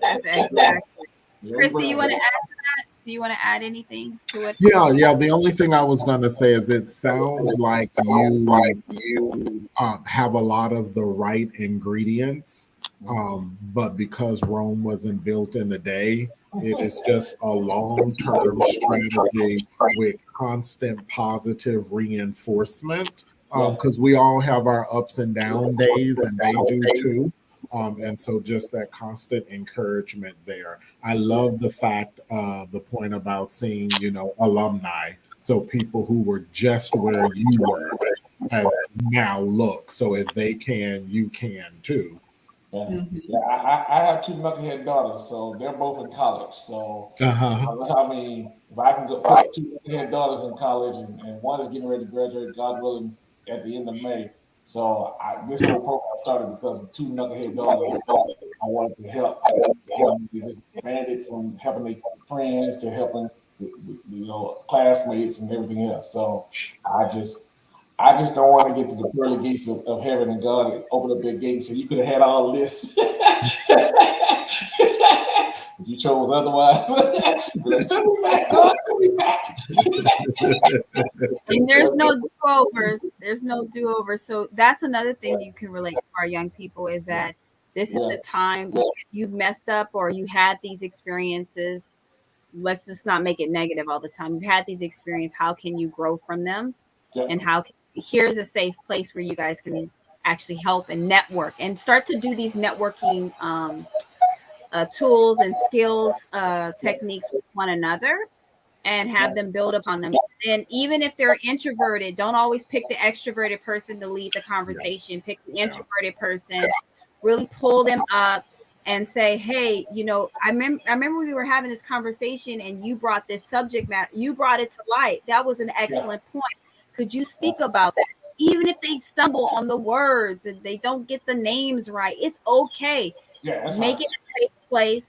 [SPEAKER 1] that's exactly.
[SPEAKER 4] Yeah, we
[SPEAKER 1] Christy,
[SPEAKER 4] bring
[SPEAKER 1] you
[SPEAKER 4] them
[SPEAKER 1] want to
[SPEAKER 4] back.
[SPEAKER 1] add to that? Do you want to add anything to it?
[SPEAKER 2] Yeah. The only thing I was going to say is it sounds like you have a lot of the right ingredients, but because Rome wasn't built in a day, it is just a long-term strategy with constant positive reinforcement. Because we all have our ups and down days, and they do too. And so just that constant encouragement there. I love the fact, the point about seeing, alumni. So people who were just where you were and now look. So if they can, you can too.
[SPEAKER 4] Yeah, yeah. I have two knucklehead daughters, so they're both in college. So I mean, if I can go put two knucklehead daughters in college, and one is getting ready to graduate, God willing, at the end of May. So this whole program started because of two knucklehead daughters. I wanted to help. We just expanded from helping their friends to helping, classmates and everything else. So I just don't want to get to the pearly gates of heaven and God open up their gates. So you could have had all of this. But you chose otherwise. Send me back, God, send me back.
[SPEAKER 1] And there's no do-overs. There's no do-overs. So that's another thing you can relate to our young people is that this is the time you've messed up or you had these experiences. Let's just not make it negative all the time. You've had these experiences. How can you grow from them? And here's a safe place where you guys can actually help and network and start to do these networking tools and skills techniques with one another and have them build upon them. And even if they're introverted, don't always pick the extroverted person to lead the conversation. Pick the introverted person, really pull them up and say, hey, I remember we were having this conversation and you brought this subject matter, you brought it to light. That was an excellent point. Could you speak about that? Even if they stumble on the words and they don't get the names right, it's okay. Make it a safe place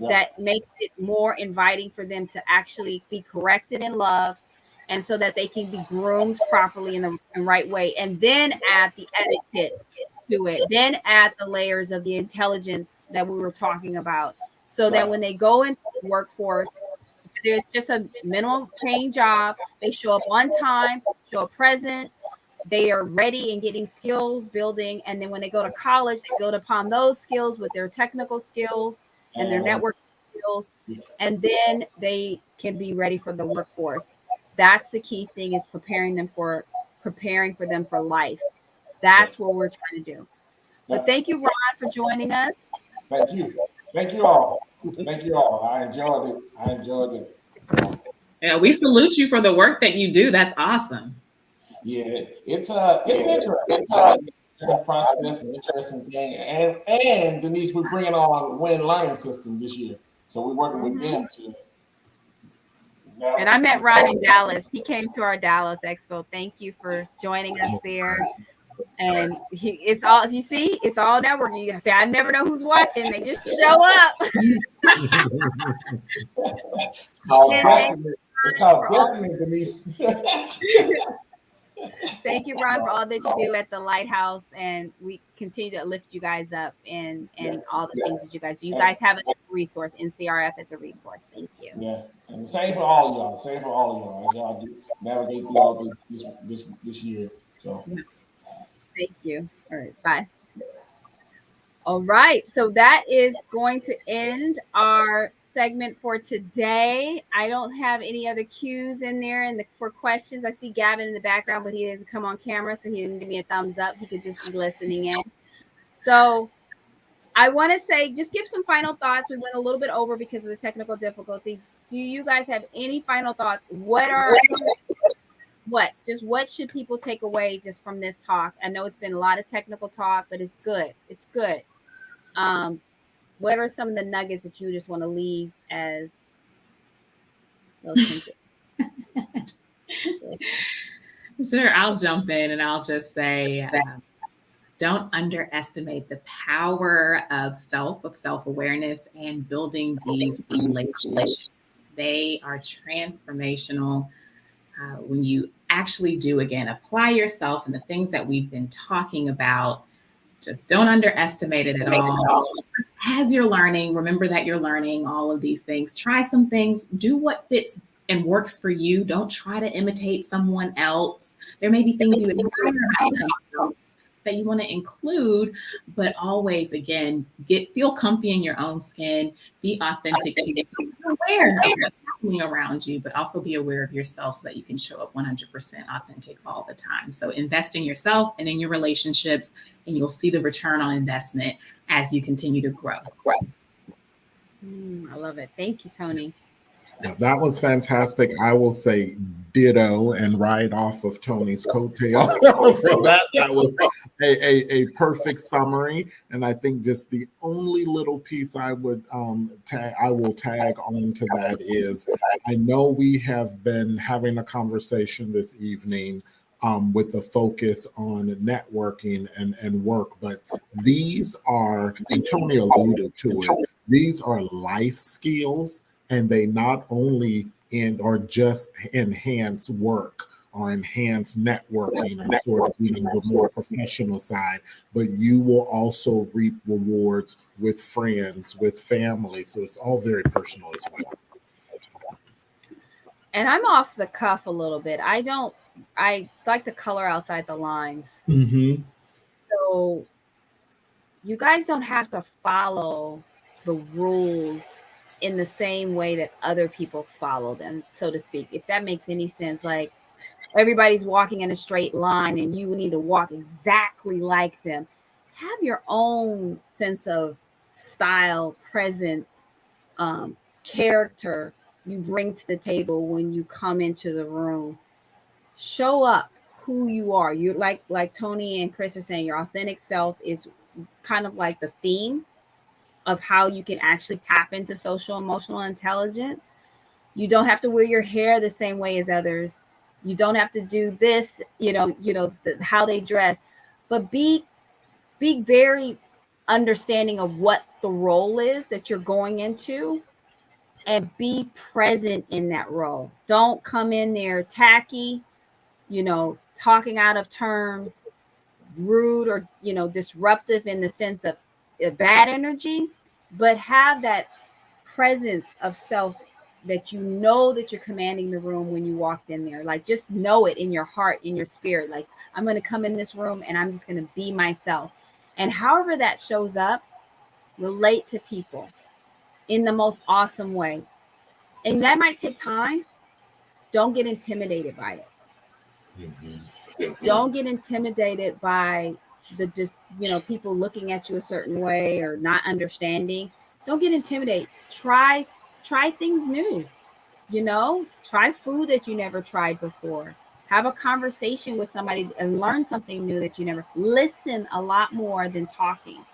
[SPEAKER 1] that makes it more inviting for them to actually be corrected in love, and so that they can be groomed properly in the right way. And then add the etiquette to it. Then add the layers of the intelligence that we were talking about, so that when they go into the workforce, it's just a minimum paying job. They show up on time, show up present. They are ready and getting skills building. And then when they go to college, they build upon those skills with their technical skills and their network skills. And then they can be ready for the workforce. That's the key thing, is preparing for them for life. That's what we're trying to do. But thank you, Ron, for joining us.
[SPEAKER 4] Thank you. Thank you all. Thank you all. I enjoyed it.
[SPEAKER 3] Yeah, we salute you for the work that you do. That's awesome.
[SPEAKER 4] Yeah, it's interesting. It's a process, an interesting thing. And Denise, we're bringing on Win Learning System this year. So we're working with them too.
[SPEAKER 1] And I met Ron in Dallas. He came to our Dallas Expo. Thank you for joining us there. And it's all, you see, it's all networking. You say, I never know who's watching. They just show up.
[SPEAKER 4] It's called Destiny, Denise.
[SPEAKER 1] Thank you, Ron, for all that you do at the Lighthouse. And we continue to lift you guys up and all the things that you guys do. You guys have a resource. NCRF is a resource. Thank you.
[SPEAKER 4] Yeah. And the same for all of y'all. Same for all of y'all as y'all do navigate through all this year. So
[SPEAKER 1] thank you. All right. Bye. All right. So that is going to end our segment for today. I don't have any other cues in there for questions. I see Gavin in the background, but he doesn't come on camera, so he didn't give me a thumbs up. He could just be listening in. So I want to say, just give some final thoughts. We went a little bit over because of the technical difficulties. Do you guys have any final thoughts? What should people take away just from this talk? I know it's been a lot of technical talk, but it's good. It's good. What are some of the nuggets that you just want to leave as those
[SPEAKER 3] Sure, I'll jump in and I'll just say, don't underestimate the power of self-awareness and building these relationships. They are transformational when you actually do, again, apply yourself and the things that we've been talking about. Just don't underestimate it at all. As you're learning, remember that you're learning all of these things. Try some things, do what fits and works for you. Don't try to imitate someone else. There may be things you admire about someone else that you want to include, but always, again, feel comfy in your own skin, be authentic to yourself, be aware of what's happening around you, but also be aware of yourself so that you can show up 100% authentic all the time. So invest in yourself and in your relationships, and you'll see the return on investment as you continue to grow.
[SPEAKER 1] I love it. Thank you, Toni.
[SPEAKER 2] Yeah, that was fantastic. I will say ditto and ride off of Toni's coattail. So that was a perfect summary. And I think just the only little piece I would tag on to that is, I know we have been having a conversation this evening with the focus on networking and work, but these are, and Toni alluded to it, these are life skills. And they not only just enhance work or enhance networking and sort of being the more professional side, but you will also reap rewards with friends, with family. So it's all very personal as well.
[SPEAKER 1] And I'm off the cuff a little bit. I like to color outside the lines.
[SPEAKER 2] Mm-hmm.
[SPEAKER 1] So you guys don't have to follow the rules in the same way that other people follow them, so to speak, if that makes any sense. Like, everybody's walking in a straight line and you need to walk exactly like them. Have your own sense of style, presence, character you bring to the table when you come into the room. Show up who you are. You're like Toni and Chris are saying, your authentic self is kind of like the theme of how you can actually tap into social emotional intelligence. You don't have to wear your hair the same way as others. You don't have to do this, how they dress, but be very understanding of what the role is that you're going into and be present in that role. Don't come in there tacky, talking out of terms, rude, or, disruptive in the sense of bad energy, but have that presence of self that that you're commanding the room when you walked in there. Like, just know it in your heart, in your spirit. Like, I'm going to come in this room and I'm just going to be myself. And however that shows up, relate to people in the most awesome way. And that might take time. Don't get intimidated by it. Mm-hmm. Don't get intimidated by people looking at you a certain way or not understanding. Don't get intimidated. Try things new. Try food that you never tried before. Have a conversation with somebody and learn something new that you never. Listen a lot more than talking.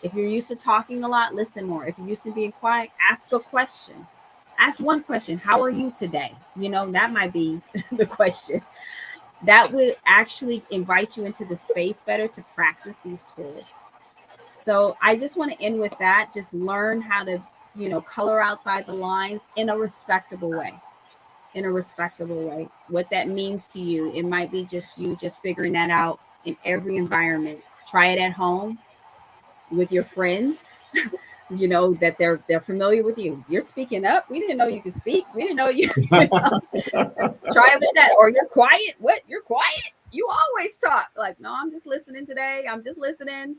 [SPEAKER 1] If you're used to talking a lot, listen more. If you're used to being quiet, ask a question. Ask one question. How are you today? That might be the question. That would actually invite you into the space better to practice these tools. So I just want to end with that. Just learn how to, color outside the lines in a respectable way. What that means to you. It might be just you just figuring that out in every environment. Try it at home with your friends. That they're familiar with you. You're speaking up. We didn't know you could speak. We didn't know you. Try it with that. Or you're quiet. What? You're quiet? You always talk. Like, no, I'm just listening today. I'm just listening.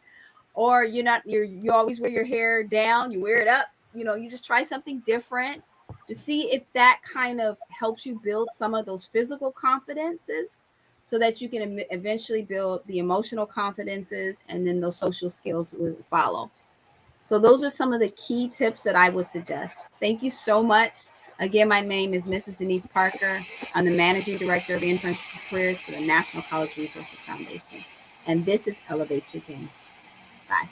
[SPEAKER 1] Or you always wear your hair down. You wear it up. You just try something different to see if that kind of helps you build some of those physical confidences so that you can eventually build the emotional confidences, and then those social skills will follow. So those are some of the key tips that I would suggest. Thank you so much. Again, my name is Mrs. Denise Parker. I'm the Managing Director of Internships and Careers for the National College Resources Foundation. And this is Elevate Your Game. Bye.